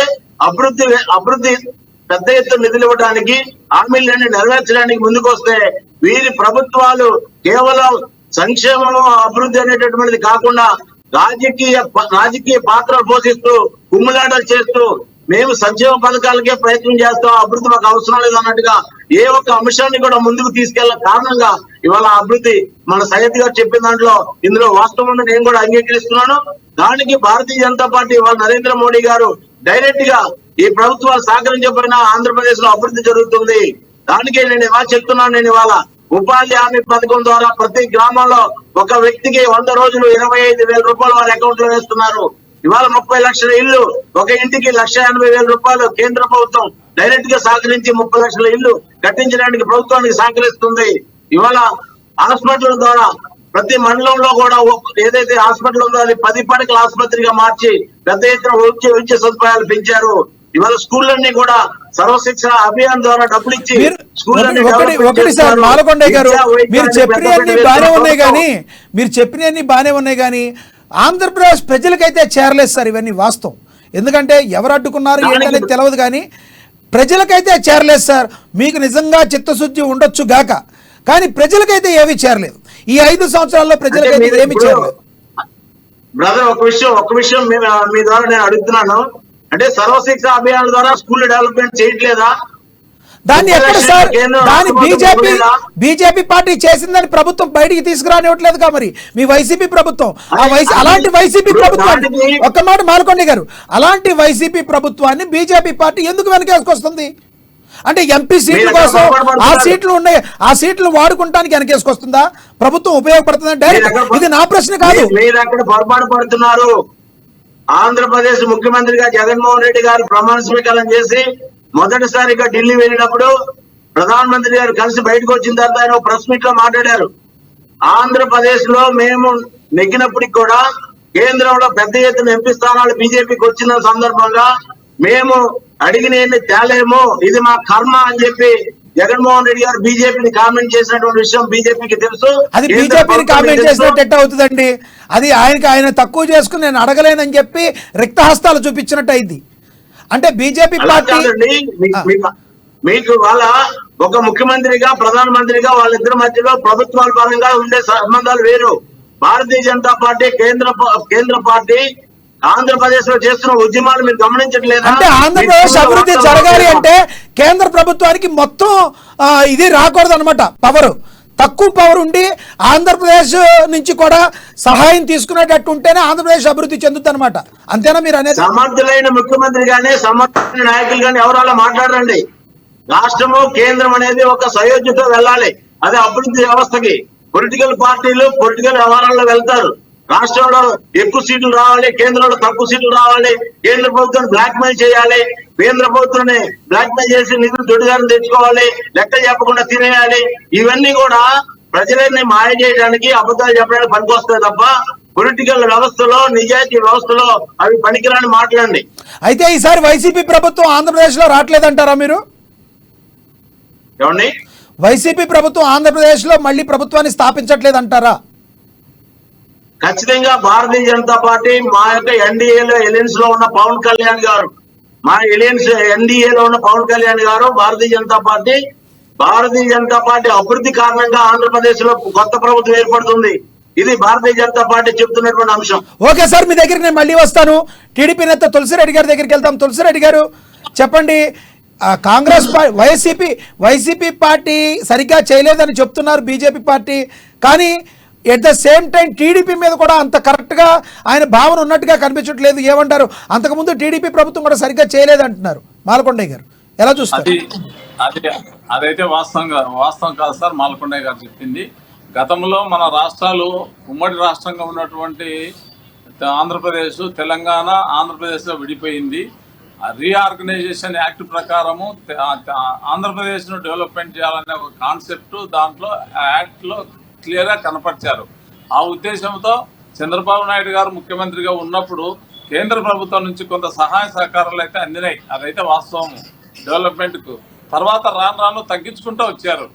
అభివృద్ధి పెద్ద ఎత్తున నిధులు ఇవ్వడానికి, హామీలన్నీ నెరవేర్చడానికి ముందుకు వస్తే వీరి ప్రభుత్వాలు కేవలం సంక్షేమం, అభివృద్ధి అనేటటువంటిది కాకుండా రాజకీయ పాత్రలు పోషిస్తూ, కుమ్ములాటలు చేస్తూ, మేము సంక్షేమ పథకాలకే ప్రయత్నం చేస్తాం, అభివృద్ధి మాకు అవసరం లేదు అన్నట్టుగా ఏ ఒక్క అంశాన్ని కూడా ముందుకు తీసుకెళ్లే కారణంగా ఇవాళ అభివృద్ధి మన సయ్యద్ గారు చెప్పిన దాంట్లో ఇందులో వాస్తవం నేను కూడా అంగీకరిస్తున్నాను. దానికి భారతీయ జనతా పార్టీ ఇవాళ నరేంద్ర మోడీ గారు డైరెక్ట్ గా ఈ ప్రభుత్వాలు సహకరించకపోయినా ఆంధ్రప్రదేశ్ లో అభివృద్ధి జరుగుతుంది. దానికే నేను ఇవాళ చెప్తున్నాను. నేను ఇవాళ ఉపాధి హామీ పథకం ద్వారా ప్రతి గ్రామంలో ఒక వ్యక్తికి 100 రోజులు 25,000 రూపాయలు వారి అకౌంట్ లో వేస్తున్నారు. ఇవాళ 30 లక్షల ఇల్లు, ఒక ఇంటికి 1,80,000 రూపాయలు కేంద్ర ప్రభుత్వం డైరెక్ట్ గా సహకరించి 30 లక్షల ఇల్లు కట్టించడానికి ప్రభుత్వానికి సహకరిస్తుంది. ఇవాళ హాస్పిటల్ ద్వారా ప్రతి మండలంలో కూడా ఏదైతే హాస్పిటల్ ఉందో అది 10 పడకల ఆసుపత్రిగా మార్చి పెద్ద ఎత్తున వైద్య సదుపాయాలు పెంచారు. ఇవాళ స్కూళ్ళన్నీ కూడా సర్వశిక్ష అభియాన్ ద్వారా డబ్బులు ఇచ్చి ఒకటి సార్ మాలకొండయ్య గారు, మీరు చెప్పినవన్నీ బానే ఉన్నాయి కానీ ఆంధ్రప్రదేశ్ ప్రజలకైతే చేరలేదు సార్ ఇవన్నీ వాస్తవం. ఎందుకంటే ఎవరు అడ్డుకున్నారు ఏంటనేది తెలియదు కానీ ప్రజలకైతే చేరలేదు సార్. మీకు నిజంగా చిత్తశుద్ధి ఉండొచ్చు గాక, కానీ ప్రజలకైతే ఏమీ చేరలేదు. ఈ 5 సంవత్సరాల్లో ప్రజలకైతే ఏమీ చేరలేదు. బ్రదర్ ఒక విషయం మీ ద్వారా నేను అడుగుతున్నాను, అంటే సర్వశిక్ష అభియాన్ ద్వారా స్కూల్ డెవలప్మెంట్ చేయట్లేదా? దాన్ని ఎక్కడ సార్, దాన్ని బీజేపీ పార్టీ చేసిందని ప్రభుత్వం బయటికి తీసుకురానివ్వట్లేదుగా మరి మీ వైసీపీ ప్రభుత్వం. అలాంటి వైసీపీ ప్రభుత్వాన్ని, ఒక్క మాట మాలకొండ గారు, అలాంటి వైసీపీ ప్రభుత్వాన్ని బీజేపీ పార్టీ ఎందుకు వెనకేసుకొస్తుంది? అంటే ఎంపీ సీట్ల కోసం ఆ సీట్లు వాడుకుంటానికి వెనకేసుకొస్తుందా? ప్రభుత్వం ఉపయోగపడుతుందా? డైరెక్ట్ ఇది నా ప్రశ్న కాదు. మీరు అక్కడ పొరపాటు పడుతున్నారు. ఆంధ్రప్రదేశ్ ముఖ్యమంత్రిగా జగన్మోహన్ రెడ్డి గారు ప్రమాణ స్వీకారం చేసి మొదటిసారిగా ఢిల్లీ వెళ్ళినప్పుడు ప్రధానమంత్రి గారు కలిసి బయటకు వచ్చిన తర్వాత ఆయన ప్రెస్ మీట్ లో మాట్లాడారు. ఆంధ్రప్రదేశ్ లో మేము నెగ్గినప్పటికి కూడా కేంద్రంలో పెద్ద ఎత్తున ఎంపీ స్థానాలు బీజేపీకి వచ్చిన సందర్భంగా మేము అడిగిన తేలేమో, ఇది మా కర్మ అని చెప్పి జగన్మోహన్ రెడ్డి గారు బీజేపీని కామెంట్ చేసినటువంటి విషయం బీజేపీకి తెలుసు. అది బీజేపీని కామెంట్ చేసినట్టు ఎట్ట అవుతుందండి? అది ఆయన తక్కువ చేసుకుని నేను అడగలేనని చెప్పి రిక్తహస్తాలు చూపించినట్టు అయింది. అంటే బీజేపీ పార్టీ మీకు వాళ్ళ ఒక ముఖ్యమంత్రిగా ప్రధానమంత్రిగా వాళ్ళిద్దరి మధ్యలో ప్రభుత్వాల పరంగా ఉండే సంబంధాలు వేరు. భారతీయ జనతా పార్టీ కేంద్ర పార్టీ ఆంధ్రప్రదేశ్ లో చేస్తున్న ఉద్యమాలు మీరు గమనించట్లేదు. అంటే ఆంధ్రప్రదేశ్ అభివృద్ధి జరగాలి అంటే కేంద్ర ప్రభుత్వానికి మొత్తం ఇది రాకూడదు అనమాట. తక్కువ పవర్ ఉండి ఆంధ్రప్రదేశ్ నుంచి కూడా సహాయం తీసుకునేటట్టు ఉంటేనే ఆంధ్రప్రదేశ్ అభివృద్ధి చెందుతుంది అనమాట. అంతేనా మీరు అనేది? సమర్థులైన ముఖ్యమంత్రి గానీ సమర్థులైన నాయకులు గానీ ఎవరు అలా మాట్లాడండి. రాష్ట్రము కేంద్రం అనేది ఒక సయోధ్యతో వెళ్ళాలి. అదే అభివృద్ధి వ్యవస్థకి. పొలిటికల్ పార్టీలు పొలిటికల్ వ్యవహారాల్లో వెళ్తారు. రాష్ట్రంలో ఎక్కువ సీట్లు రావాలి, కేంద్రంలో తక్కువ సీట్లు రావాలి, కేంద్ర ప్రభుత్వాన్ని బ్లాక్ మెయిల్ చేయాలి, కేంద్ర ప్రభుత్వాన్ని బ్లాక్ మెయిల్ చేసి నిధులు దొడ్డిదారులు తెచ్చుకోవాలి, లెక్క చెప్పకుండా తినేయాలి. ఇవన్నీ కూడా ప్రజలని మాయ చేయడానికి, అబద్ధాలు చెప్పడానికి పనికొస్తాయి తప్ప పొలిటికల్ వ్యవస్థలో, నిజాయితీ వ్యవస్థలో అవి పనికిరాని మాట్లాడండి. అయితే ఈసారి వైసీపీ ప్రభుత్వం ఆంధ్రప్రదేశ్ లో రావట్లేదంటారా మీరు? ఏమండి, వైసీపీ ప్రభుత్వం ఆంధ్రప్రదేశ్ లో మళ్ళీ ప్రభుత్వాన్ని స్థాపించట్లేదంటారా? ఖచ్చితంగా భారతీయ జనతా పార్టీ మా యొక్క ఎన్డీఏలో ఎలియన్స్ లో ఉన్న పవన్ కళ్యాణ్ గారు, మా ఎన్డీఏలో ఉన్న పవన్ కళ్యాణ్ గారు, భారతీయ జనతా పార్టీ అభివృద్ధి కారణంగా ఆంధ్రప్రదేశ్ లో కొత్త ప్రభుత్వం ఏర్పడుతుంది. ఇది భారతీయ జనతా పార్టీ చెప్తున్నటువంటి అంశం. ఓకే సార్, మీ దగ్గరికి నేను మళ్ళీ వస్తాను. టీడీపీ నేత తులసిరెడ్డి గారి దగ్గరికి వెళ్తాం. తులసిరెడ్డి గారు చెప్పండి, కాంగ్రెస్ వైసీపీ పార్టీ సరిగ్గా చేయలేదని చెప్తున్నారు బీజేపీ పార్టీ, కానీ at the same time TDP మీద కూడా అంత కరెక్ట్ గా ఆయన భావన ఉన్నట్టుగా కనిపించట్లేదు. ఏమంటారు? అంతకుముందు టీడీపీ ప్రభుత్వం కూడా సరిగ్గా చేయలేదంటున్నారు. మాలకొండయ్య గారు ఎలా చూస్తారు? అదైతే వాస్తవం కాదు సార్. మాలకొండయ్య గారు చెప్పింది, గతంలో మన రాష్ట్రాలు ఉమ్మడి రాష్ట్రంగా ఉన్నటువంటి ఆంధ్రప్రదేశ్, తెలంగాణ ఆంధ్రప్రదేశ్లో విడిపోయింది. రీఆర్గనైజేషన్ యాక్ట్ ప్రకారము ఆంధ్రప్రదేశ్ను డెవలప్మెంట్ చేయాలనే ఒక కాన్సెప్ట్ దాంట్లో యాక్ట్లో క్లియర్గా కనపరిచారు. ఆ ఉద్దేశంతో చంద్రబాబు నాయుడు గారు ముఖ్యమంత్రిగా ఉన్నప్పుడు కేంద్ర ప్రభుత్వం నుంచి కొంత సహాయ సహకారాలు అయితే అందినాయి. అదైతే వాస్తవం డెవలప్మెంట్కు. తర్వాత రాను తగ్గించుకుంటూ వచ్చారు.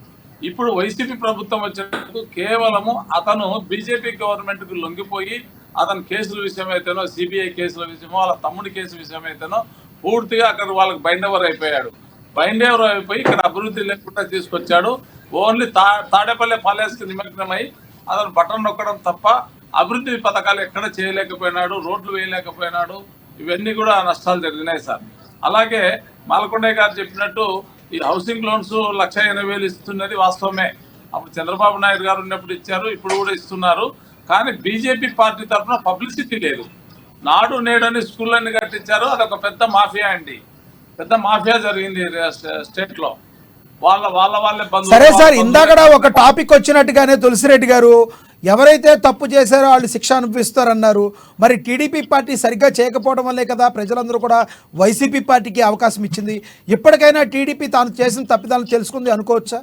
ఇప్పుడు వైసీపీ ప్రభుత్వం వచ్చేందుకు కేవలము అతను బీజేపీ గవర్నమెంట్కు లొంగిపోయి అతని కేసుల విషయం అయితేనో, సిబిఐ కేసుల విషయమో, వాళ్ళ తమ్ముడి కేసు విషయం అయితేనో పూర్తిగా అక్కడ వాళ్ళకి బైండ్ ఓవర్ అయిపోయాడు. బైండ్ ఓవర్ అయిపోయి ఇక్కడ అభివృద్ధి లేకుండా తీసుకొచ్చాడు. ఓన్లీ తాడేపల్లి పాలేసుకు నిమగ్నమై అతను బటన్ నొక్కడం తప్ప అభివృద్ధి పథకాలు ఎక్కడ చేయలేకపోయినాడు, రోడ్లు వేయలేకపోయినాడు. ఇవన్నీ కూడా నష్టాలు జరిగినాయి సార్. అలాగే మాలకొండయ్య గారు చెప్పినట్టు ఈ హౌసింగ్ లోన్స్ 1,80,000 ఇస్తున్నది వాస్తవమే. అప్పుడు చంద్రబాబు నాయుడు గారు ఉన్నప్పుడు ఇచ్చారు, ఇప్పుడు కూడా ఇస్తున్నారు. కానీ బీజేపీ పార్టీ తరఫున పబ్లిసిటీ లేదు. నాడు నేడు అని స్కూళ్ళన్నీ కట్టించారు. అదొక పెద్ద మాఫియా అండి, పెద్ద మాఫియా జరిగింది స్టేట్లో. వాళ్ళే సరే సార్, బంధువులు ఇందాకడ ఒక టాపిక్ వచ్చినట్టుగానే తులసిరెడ్డి గారు ఎవరైతే తప్పు చేశారో వాళ్ళు శిక్ష అనుభవిస్తారన్నారు. మరి టీడీపీ పార్టీ సరిగ్గా చేయకపోవడం వల్లే కదా ప్రజలందరూ కూడా వైసీపీ పార్టీకి అవకాశం ఇచ్చింది. ఇప్పటికైనా టీడీపీ తాను చేసిన తప్పిదాలను తెలుసుకుంది అనుకోవచ్చా?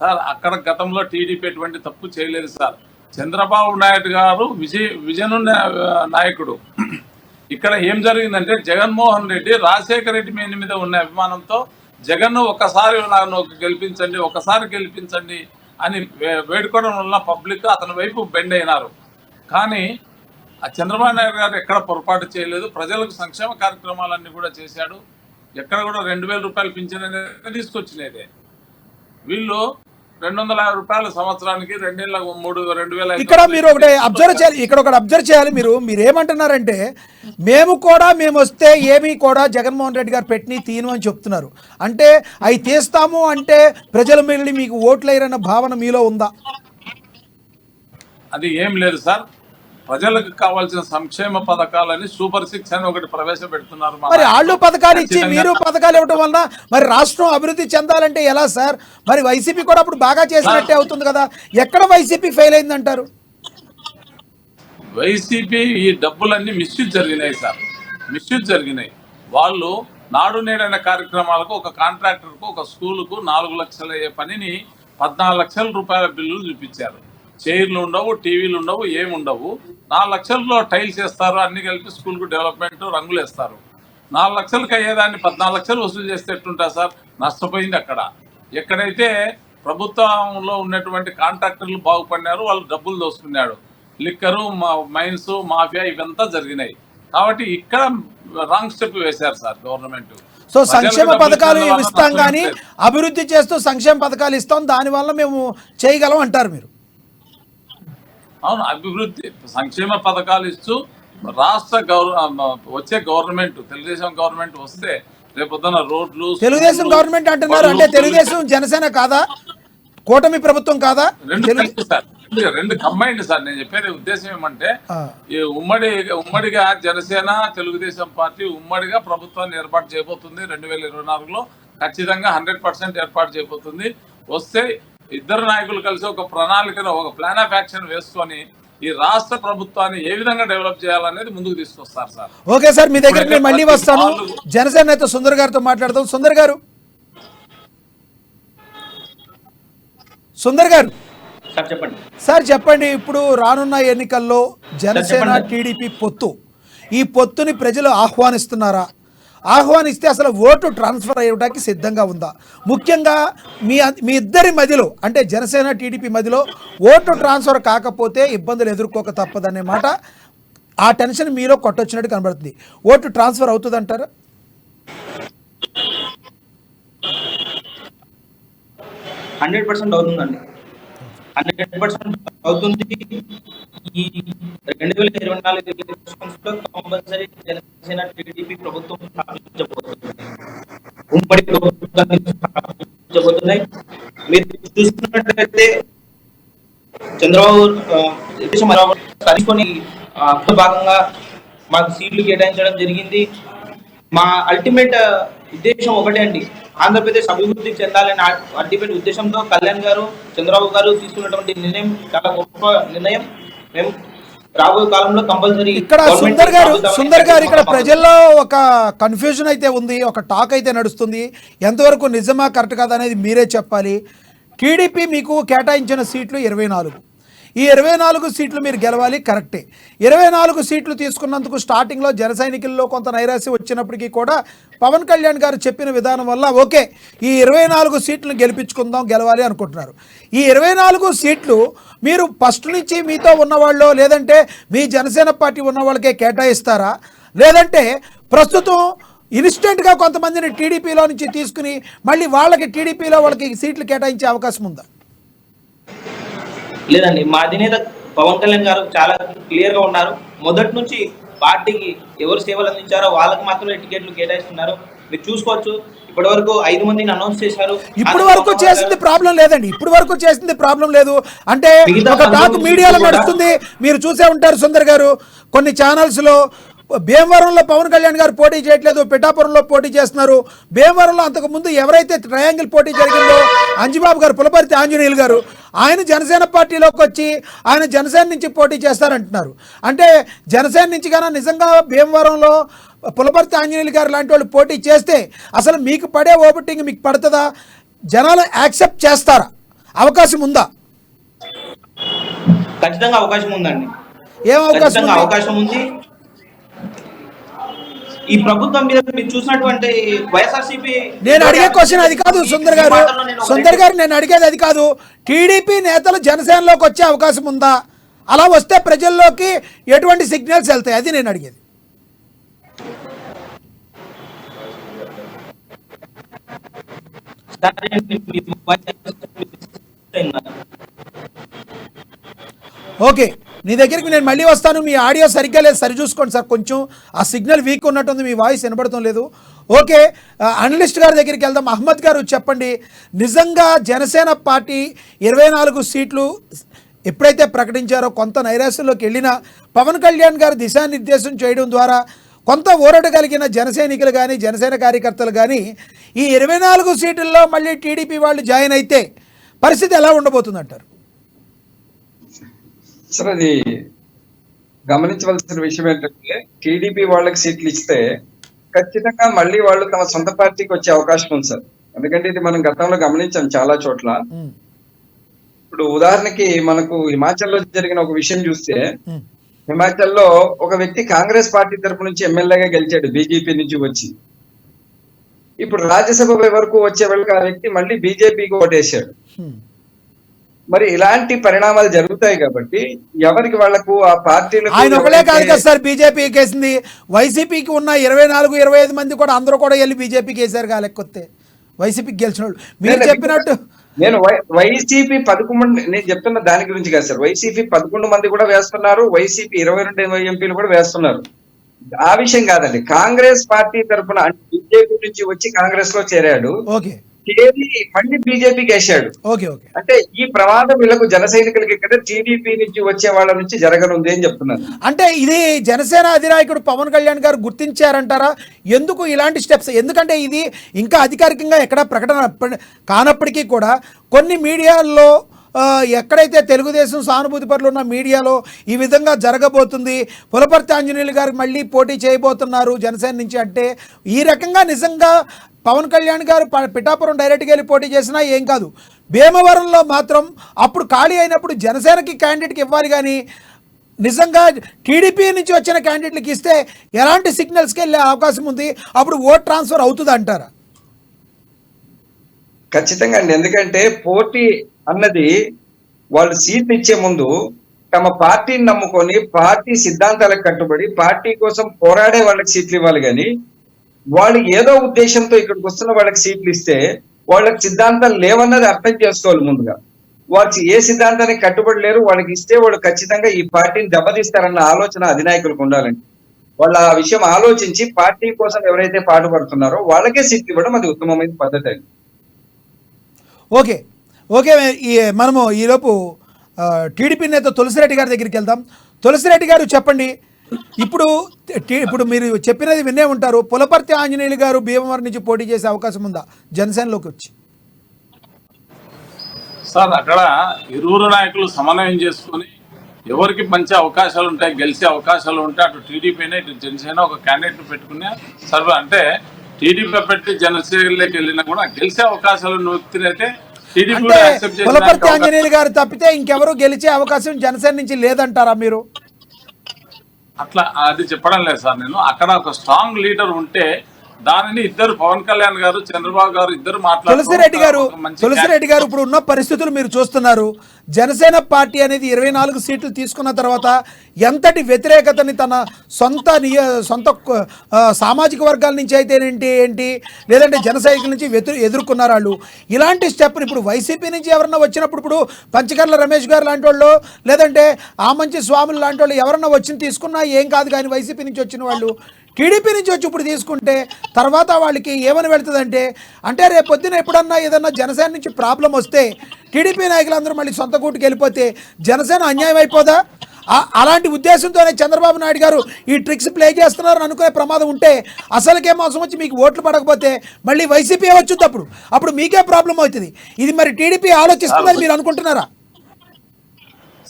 సార్ అక్కడ గతంలో టీడీపీ ఎటువంటి తప్పు చేయలేదు సార్. చంద్రబాబు నాయుడు గారు విజన్ నాయకుడు. ఇక్కడ ఏం జరిగిందంటే జగన్మోహన్ రెడ్డి రాజశేఖర రెడ్డి మీద ఉన్న అభిమానంతో జగన్ ఒకసారి నన్ను గెలిపించండి అని వేడుకోవడం వల్ల పబ్లిక్ అతని వైపు బెండ్ అయినారు. కానీ ఆ చంద్రబాబు నాయుడు గారు ఎక్కడ పొరపాటు చేయలేదు. ప్రజలకు సంక్షేమ కార్యక్రమాలన్నీ కూడా చేశాడు. ఎక్కడ కూడా 2000 రూపాయలు పింఛన్ అనేది తీసుకొచ్చినదే. వీళ్ళు 250 రూపాయల సంవత్సరానికి 2,000 ఇక్కడ మీరు ఒకటి అబ్జర్వ్ చేయాలి. ఇక్కడ ఒకటి అబ్జర్వ్ చేయాలి. మీరు ఏమంటున్నారంటే మేము వస్తే ఏమీ కూడా జగన్మోహన్ రెడ్డి గారు పెట్టిన తీను అని చెప్తున్నారు. అంటే అవి తీస్తాము అంటే ప్రజలు మిగిలి మీకు ఓట్లేరన్న భావన మీలో ఉందా? అది ఏం లేదు సార్. ప్రజలకు కావాల్సిన సంక్షేమ పథకాలని సూపర్ 6 అని ఒకటి ప్రవేశపెడుతున్నారు. మరి వాళ్ళు పథకాలు ఇచ్చి మీరు పథకాలు ఇవ్వడం వల్ల మరి రాష్ట్రం అభివృద్ధి చెందాలంటే ఎలా సార్? మరి వైసీపీ కూడా అప్పుడు బాగా చేసినట్టే అవుతుంది కదా. ఎక్కడ వైసీపీ ఫెయిల్ అయిందంటారు? వైసీపీ ఈ డబ్బులన్నీ మిస్యూజ్ జరిగినాయి సార్. మిస్యూజ్ జరిగినాయి. వాళ్ళు నాడు నేడైన కార్యక్రమాలకు ఒక కాంట్రాక్టర్కు ఒక స్కూలుకు 4 లక్షల అయ్యే పనిని 14 లక్షల రూపాయల బిల్లులు చూపించారు. చైర్లు ఉండవు, టీవీలు ఉండవు, ఏముండవు. 4 లక్షల్లో టైల్స్ వేస్తారు, అన్ని కలిపి స్కూల్కు డెవలప్మెంట్ రంగులు వేస్తారు. 4 లక్షలకు అయ్యేదాన్ని 14 లక్షలు వసూలు చేస్తే ఎట్టుంటా సార్? నష్టపోయింది అక్కడ. ఎక్కడైతే ప్రభుత్వంలో ఉన్నటువంటి కాంట్రాక్టర్లు బాగుపడినారు, వాళ్ళు డబ్బులు దోసుకున్నాడు. లిక్కరు, మైన్స్, మాఫియా ఇవంతా జరిగినాయి. కాబట్టి ఇక్కడ రాంగ్ స్టెప్ వేశారు సార్ గవర్నమెంట్. సో సంక్షేమ పథకాలు ఇస్తాం కానీ అభివృద్ధి చేస్తూ సంక్షేమ పథకాలు ఇస్తాం, దానివల్ల మేము చేయగలం అంటారు మీరు? అవును, అభివృద్ధి సంక్షేమ పథకాలు ఇస్తూ రాష్ట్ర వచ్చే గవర్నమెంట్ తెలుగుదేశం గవర్నమెంట్ వస్తే రేపొద్దున రోడ్లు తెలుగుదేశం గవర్నమెంట్ అంటున్నారు. అంటే తెలుగుదేశం జనసేన కాదా, కూటమి ప్రభుత్వం కాదా? రెండు కంబైండ్ సార్. నేను చెప్పేది ఉద్దేశం ఏమంటే ఈ ఉమ్మడిగా జనసేన తెలుగుదేశం పార్టీ ఉమ్మడిగా ప్రభుత్వాన్ని ఏర్పాటు చేయబోతుంది. 2024లో ఖచ్చితంగా 100% ఏర్పాటు చేయబోతుంది. వస్తే ఇద్దరు నాయకులు కలిసి ఒక ప్రణాళికను, ఒక ప్లాన్ ఆఫ్ యాక్షన్ వేసుకొని ఈ రాష్ట్ర ప్రభుత్వాన్ని ఏ విధంగా డెవలప్ చేయాలనేది ముందుకు తీసుకొస్తారు సార్. ఓకే సార్, మీ దగ్గర నేను మళ్ళీ వస్తాను. జనసేన నేత సుందర్ గారితో మాట్లాడతాం. సుందర్ గారు సార్ చెప్పండి. ఇప్పుడు రానున్న ఎన్నికల్లో జనసేన టీడీపీ పొత్తు, ఈ పొత్తుని ప్రజలు ఆహ్వానిస్తున్నారా? ఆహ్వానిస్తే అసలు ఓటు ట్రాన్స్ఫర్ అయ్యడానికి సిద్ధంగా ఉందా? ముఖ్యంగా మీ ఇద్దరి మధ్యలో అంటే జనసేన టీడీపీ మధ్యలో ఓటు ట్రాన్స్ఫర్ కాకపోతే ఇబ్బందులు ఎదుర్కోక తప్పదనే మాట, ఆ టెన్షన్ మీలో కొట్టొచ్చినట్టు కనబడుతుంది. ఓటు ట్రాన్స్ఫర్ అవుతుంది అంటారా? 100% అవుతుందండి. 100% అవుతుంది. ఈ 2024 ఎలక్షన్స్లో కంపల్సరీ జనసేన టీడీపీ ప్రభుత్వం స్థాపించబోతుంది. ఉమ్మడి ప్రభుత్వాన్ని స్థాపించబోతున్నాయి. మీరు చూస్తున్నట్లయితే చంద్రబాబు తీసుకొని భాగంగా మాకు సీట్లు కేటాయించడం జరిగింది. మా అల్టిమేట్ ఉద్దేశం ఒకటే అండి, ఆంధ్రప్రదేశ్ అభివృద్ధి చెందాలని అల్టిమేట్ ఉద్దేశంతో కళ్యాణ్ గారు, చంద్రబాబు గారు తీసుకున్నటువంటి నిర్ణయం చాలా గొప్ప నిర్ణయం. మేము రాబోయే కాలంలో కంపల్సరీ ఇక్కడ సుందర్ గారు ఇక్కడ ప్రజల్లో ఒక కన్ఫ్యూజన్ అయితే ఉంది, ఒక టాక్ అయితే నడుస్తుంది. ఎంతవరకు నిజమా కరెక్ట్ కాదా అనేది మీరే చెప్పాలి. టీడీపీ మీకు కేటాయించిన సీట్లు 24. ఈ 24 సీట్లు మీరు గెలవాలి, కరెక్టే. 24 సీట్లు తీసుకున్నందుకు స్టార్టింగ్లో జన సైనికుల్లో కొంత నైరాశ్యం వచ్చినప్పటికీ కూడా పవన్ కళ్యాణ్ గారు చెప్పిన విధానం వల్ల ఓకే ఈ 24 సీట్లను గెలిపించుకుందాం, గెలవాలి అనుకుంటున్నారు. ఈ 24 సీట్లు మీరు ఫస్ట్ నుంచి మీతో ఉన్నవాళ్ళు లేదంటే మీ జనసేన పార్టీ ఉన్న వాళ్ళకే కేటాయిస్తారా, లేదంటే ప్రస్తుతం ఇన్స్టెంట్గా కొంతమందిని టీడీపీలో నుంచి తీసుకుని మళ్ళీ వాళ్ళకి టీడీపీలో వాళ్ళకి సీట్లు కేటాయించే అవకాశం ఉందా? లేదండి, మా అధినేత పవన్ కళ్యాణ్ గారు చాలా క్లియర్ గా ఉన్నారు. మొదటి నుంచి పార్టీకి ఎవరు సేవలు అందించారో వాళ్ళకి మాత్రమే టికెట్లు కేటాయిస్తున్నారు. మీరు చూసుకోవచ్చు, ఇప్పటి వరకు 5 మందిని అనౌన్స్ చేశారు. ఇప్పుడు వరకు చేసింది ప్రాబ్లం లేదండి, ఇప్పుడు వరకు చేసింది ప్రాబ్లం లేదు. అంటే ఒక టాక్ మీడియాలో నడుస్తుంది, మీరు చూసే ఉంటారు సుందర్ గారు, కొన్ని ఛానల్స్లో భీమవరంలో పవన్ కళ్యాణ్ గారు పోటీ చేయట్లేదు, పిఠాపురంలో పోటీ చేస్తున్నారు. భీమవరంలో అంతకుముందు ఎవరైతే ట్రయాంగిల్ పోటీ జరిగిందో అంజిబాబు గారు, పులపర్తి ఆంజనేయులు గారు, ఆయన జనసేన పార్టీలోకి వచ్చి ఆయన జనసేన నుంచి పోటీ చేస్తారంటున్నారు. అంటే జనసేన నుంచి కన్నా నిజంగా భీమవరంలో పులపర్తి ఆంజనేయులు గారు లాంటి వాళ్ళు పోటీ చేస్తే అసలు మీకు పడే ఓటింగ్ మీకు పడుతుందా? జనాలు యాక్సెప్ట్ చేస్తారా? అవకాశం ఉందా? ఖచ్చితంగా అవకాశం ఉందండి. ఏం అవకాశం ఖచ్చితంగా ఉంది? అవకాశం ఉంది. ఈ ప్రభుత్వం మీద మీరు చూసినటువంటి వైఎస్ఆర్సీపీ, నేను అడిగే క్వశ్చన్ అది కాదు సుందర్ గారు నేను అడిగేది అది కాదు. టీడీపీ నేతలు జనసేనలోకి వచ్చే అవకాశం ఉందా? అలా వస్తే ప్రజల్లోకి ఎటువంటి సిగ్నల్స్ వెళ్తాయి? అది నేను అడిగేది. ఓకే, నీ దగ్గరికి నేను మళ్ళీ వస్తాను. మీ ఆడియో సరిగ్గా లేదు, సరి చూసుకోండి సార్. కొంచెం ఆ సిగ్నల్ వీక్ ఉన్నట్టుంది, మీ వాయిస్ వినబడటం లేదు. ఓకే, అనలిస్ట్ గారి దగ్గరికి వెళ్దాం. అహ్మద్ గారు చెప్పండి, నిజంగా జనసేన పార్టీ 24 సీట్లు ఎప్పుడైతే ప్రకటించారో కొంత నైరాశ్యంలోకి వెళ్ళిన పవన్ కళ్యాణ్ గారు దిశానిర్దేశం చేయడం ద్వారా కొంత ఊరట కలిగిన జనసైనికులు కానీ జనసేన కార్యకర్తలు కానీ ఈ 24 సీట్లలో మళ్ళీ టీడీపీ వాళ్ళు జాయిన్ అయితే పరిస్థితి ఎలా ఉండబోతుంది అంటారు? సార్, అది గమనించవలసిన విషయం ఏంటంటే టీడీపీ వాళ్ళకి సీట్లు ఇస్తే ఖచ్చితంగా మళ్ళీ వాళ్ళు తమ సొంత పార్టీకి వచ్చే అవకాశం ఉంది సార్. ఎందుకంటే ఇది మనం గతంలో గమనించాం చాలా చోట్ల. ఇప్పుడు ఉదాహరణకి మనకు హిమాచల్లో జరిగిన ఒక విషయం చూస్తే, హిమాచల్లో ఒక వ్యక్తి కాంగ్రెస్ పార్టీ తరపు నుంచి ఎమ్మెల్యేగా గెలిచాడు బీజేపీ నుంచి వచ్చి. ఇప్పుడు రాజ్యసభ వరకు వచ్చే వాళ్ళకి ఆ వ్యక్తి మళ్ళీ బీజేపీకి ఓటేశాడు. మరి ఇలాంటి పరిణామాలు జరుగుతాయి కాబట్టి ఎవరికి వాళ్లకు ఆ పార్టీలు ఆయన ఒకలే కాదు కదా సార్ బీజేపీకి వేసింది, వైసీపీకి ఉన్న 24-25 మంది కూడా అందరూ కూడా వెళ్ళి బీజేపీకి వేశారు కా లెక్కొస్తే వైసీపీకి గెలిచిన వాళ్ళు. మీరు చెప్పినట్టు నేను వైసీపీ 11 నేను చెప్తున్న దాని గురించి కాదు సార్. వైసీపీ 11 మంది కూడా వేస్తున్నారు, వైసీపీ 22 ఎంపీలు కూడా వేస్తున్నారు. ఆ విషయం కాదండి. కాంగ్రెస్ పార్టీ తరఫున అంటే బీజేపీ నుంచి వచ్చి కాంగ్రెస్ లో చేరాడు, ఓకే, చేరి మళ్ళీ బీజేపీకి వేశాడు. ఓకే ఓకే, అంటే ఈ ప్రమాదం వీళ్ళకు జన సైనికులకి ఇక్కడ టీడీపీ నుంచి వచ్చే వాళ్ళ నుంచి జరగనుంది అని చెప్తున్నాను. అంటే ఇది జనసేన అధినాయకుడు పవన్ కళ్యాణ్ గారు గుర్తించారంటారా? ఎందుకు ఇలాంటి స్టెప్స్? ఎందుకంటే ఇది ఇంకా అధికారికంగా ఎక్కడ ప్రకటన కానప్పటికీ కూడా కొన్ని మీడియాల్లో ఎక్కడైతే తెలుగుదేశం సానుభూతి పరులు ఉన్న మీడియాలో ఈ విధంగా జరగబోతుంది, పులపర్తి ఆంజనేయులు గారు మళ్ళీ పోటీ చేయబోతున్నారు జనసేన నుంచి అంటే, ఈ రకంగా నిజంగా పవన్ కళ్యాణ్ గారు పిఠాపురం డైరెక్ట్గా వెళ్ళి పోటీ చేసినా ఏం కాదు, భీమవరంలో మాత్రం అప్పుడు ఖాళీ అయినప్పుడు జనసేనకి క్యాండిడేట్కి ఇవ్వాలి కానీ నిజంగా టీడీపీ నుంచి వచ్చిన క్యాండిడేట్లకి ఇస్తే ఎలాంటి సిగ్నల్స్కి వెళ్ళే అవకాశం ఉంది? అప్పుడు ఓట్ ట్రాన్స్ఫర్ అవుతుంది అంటారా? ఖచ్చితంగా అండి. ఎందుకంటే పోటీ అన్నది వాళ్ళు సీట్లు ఇచ్చే ముందు తమ పార్టీని నమ్ముకొని పార్టీ సిద్ధాంతాలకు కట్టుబడి పార్టీ కోసం పోరాడే వాళ్ళకి సీట్లు ఇవ్వాలి కానీ వాళ్ళు ఏదో ఉద్దేశంతో ఇక్కడికి వస్తున్న వాళ్ళకి సీట్లు ఇస్తే వాళ్ళకి సిద్ధాంతాలు లేవన్నది అర్థం చేసుకోవాలి ముందుగా. వాళ్ళు ఏ సిద్ధాంతానికి కట్టుబడి లేరు, వాళ్ళకి ఇస్తే వాళ్ళు ఖచ్చితంగా ఈ పార్టీని దెబ్బతీస్తారన్న ఆలోచన అధినాయకులకు ఉండాలండి. వాళ్ళు ఆ విషయం ఆలోచించి పార్టీ కోసం ఎవరైతే పాటుపడుతున్నారో వాళ్ళకే సీట్లు ఇవ్వడం అది ఉత్తమమైన పద్ధతి అండి. ఓకే ఓకే, మనము ఈలోపు టీడీపీ నేత తులసిరెడ్డి గారి దగ్గరికి వెళ్దాం. తులసిరెడ్డి గారు చెప్పండి, ఇప్పుడు మీరు చెప్పినది వినే ఉంటారు, పులపర్తి ఆంజనేయులు గారు భీమవరం నుంచి పోటీ చేసే అవకాశం ఉందా జనసేనలోకి వచ్చి? సార్, అక్కడ ఇరువురు నాయకులు సమన్వయం చేసుకొని ఎవరికి మంచి అవకాశాలు ఉంటాయి, గెలిచే అవకాశాలు ఉంటాయి, అటు టీడీపీనే ఇటు జనసేన ఒక క్యాండిడేట్ పెట్టుకునే సర్వ అంటే టీడీపీ పెట్టి జనసేనలోకి వెళ్ళినా కూడా గెలిచే అవకాశాలు ఉన్న వ్యక్తిని అయితే పులపర్తి ఆంజనేయులు గారు తప్పితే ఇంకెవరు గెలిచే అవకాశం జనసేన నుంచి లేదంటారా మీరు? అట్లా అది చెప్పడం లేదు సార్. నేను అక్కడ ఒక స్ట్రాంగ్ లీడర్ ఉంటే దానిని ఇద్దరు పవన్ కళ్యాణ్ గారు చంద్రబాబు గారు ఇద్దరు తులసిరెడ్డి గారు ఇప్పుడు ఉన్న పరిస్థితులు మీరు చూస్తున్నారు. జనసేన పార్టీ అనేది 24 సీట్లు తీసుకున్న తర్వాత ఎంతటి వ్యతిరేకతని తన సొంత సామాజిక వర్గాల నుంచి అయితే ఏంటి లేదంటే జన సైనికుల నుంచి ఎదుర్కొన్నారు వాళ్ళు. ఇలాంటి స్టెప్ని ఇప్పుడు వైసీపీ నుంచి ఎవరన్నా వచ్చినప్పుడు ఇప్పుడు పంచకర్ల రమేష్ గారు లాంటి వాళ్ళు లేదంటే ఆమంచి స్వాములు లాంటి వాళ్ళు ఎవరన్నా వచ్చి తీసుకున్నా ఏం కాదు, కానీ వైసీపీ నుంచి వచ్చిన వాళ్ళు టీడీపీ నుంచి వచ్చి ఇప్పుడు తీసుకుంటే తర్వాత వాళ్ళకి ఏమని వెళ్తుందంటే, అంటే రేపు పొద్దున ఎప్పుడన్నా ఏదన్నా జనసేన నుంచి ప్రాబ్లం వస్తే టీడీపీ నాయకులందరూ మళ్ళీ సొంత కూటుకు వెళ్ళిపోతే జనసేన అన్యాయం అయిపోదా? అలాంటి ఉద్దేశంతోనే చంద్రబాబు నాయుడు గారు ఈ ట్రిక్స్ ప్లే చేస్తున్నారని అనుకునే ప్రమాదం ఉంటే అసలుకే మోసం వచ్చి మీకు ఓట్లు పడకపోతే మళ్ళీ వైసీపీ వచ్చుద్ది, అప్పుడు మీకే ప్రాబ్లం అవుతుంది. ఇది మరి టీడీపీ ఆలోచిస్తుందని మీరు అనుకుంటున్నారా?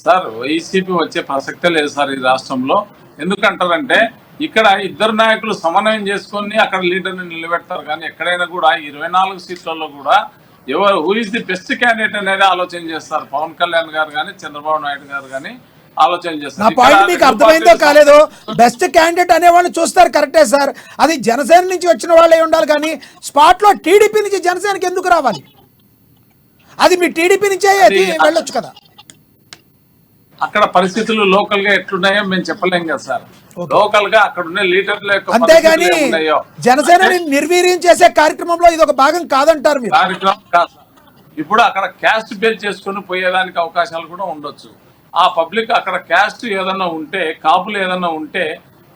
సార్ వైసీపీ వచ్చే ప్రసక్తే లేదు సార్ ఈ రాష్ట్రంలో. ఎందుకంటారంటే ఇక్కడ ఇద్దరు నాయకులు సమన్వయం చేసుకొని అక్కడ లీడర్ని నిలబెడతారు, కానీ ఎక్కడైనా కూడా 24 సీట్లలో కూడా ఎవరు who is the best candidate అనేది ఆలోచన చేస్తారు. పవన్ కళ్యాణ్ గారు కానీ చంద్రబాబు నాయుడు గారు కానీ ఆలోచన నా చేస్తారు. పాయింట్ మీకు అర్థమైందో కాలేదో, బెస్ట్ క్యాండిడేట్ అనేవాళ్ళు చూస్తారు, కరెక్టే సార్. అది జనసేన నుంచి వచ్చిన వాళ్ళే ఉండాలి, కానీ స్పాట్లో టీడీపీ నుంచి జనసేనకి ఎందుకు రావాలి? అది మీ టీడీపీ నుంచే వెళ్ళొచ్చు కదా. అక్కడ పరిస్థితులు లోకల్ గా ఎట్లున్నాయో మేము చెప్పలేం కదా సార్. లోకల్ గా అక్కడ ఉన్న లీడర్ల యొక్క అంతేగాని జనసేనని నిర్వీర్యం చేసే కార్యక్రమంలో ఇది ఒక భాగం కాదంటారు మీరు? కార్యక్రమం కాదు. ఇప్పుడు అక్కడ క్యాస్ట్ బేస్ చేసుకుని పోయేదానికి అవకాశాలు కూడా ఉండొచ్చు. ఆ పబ్లిక్ అక్కడ క్యాస్ట్ ఏదన్నా ఉంటే, కాపులు ఏదన్నా ఉంటే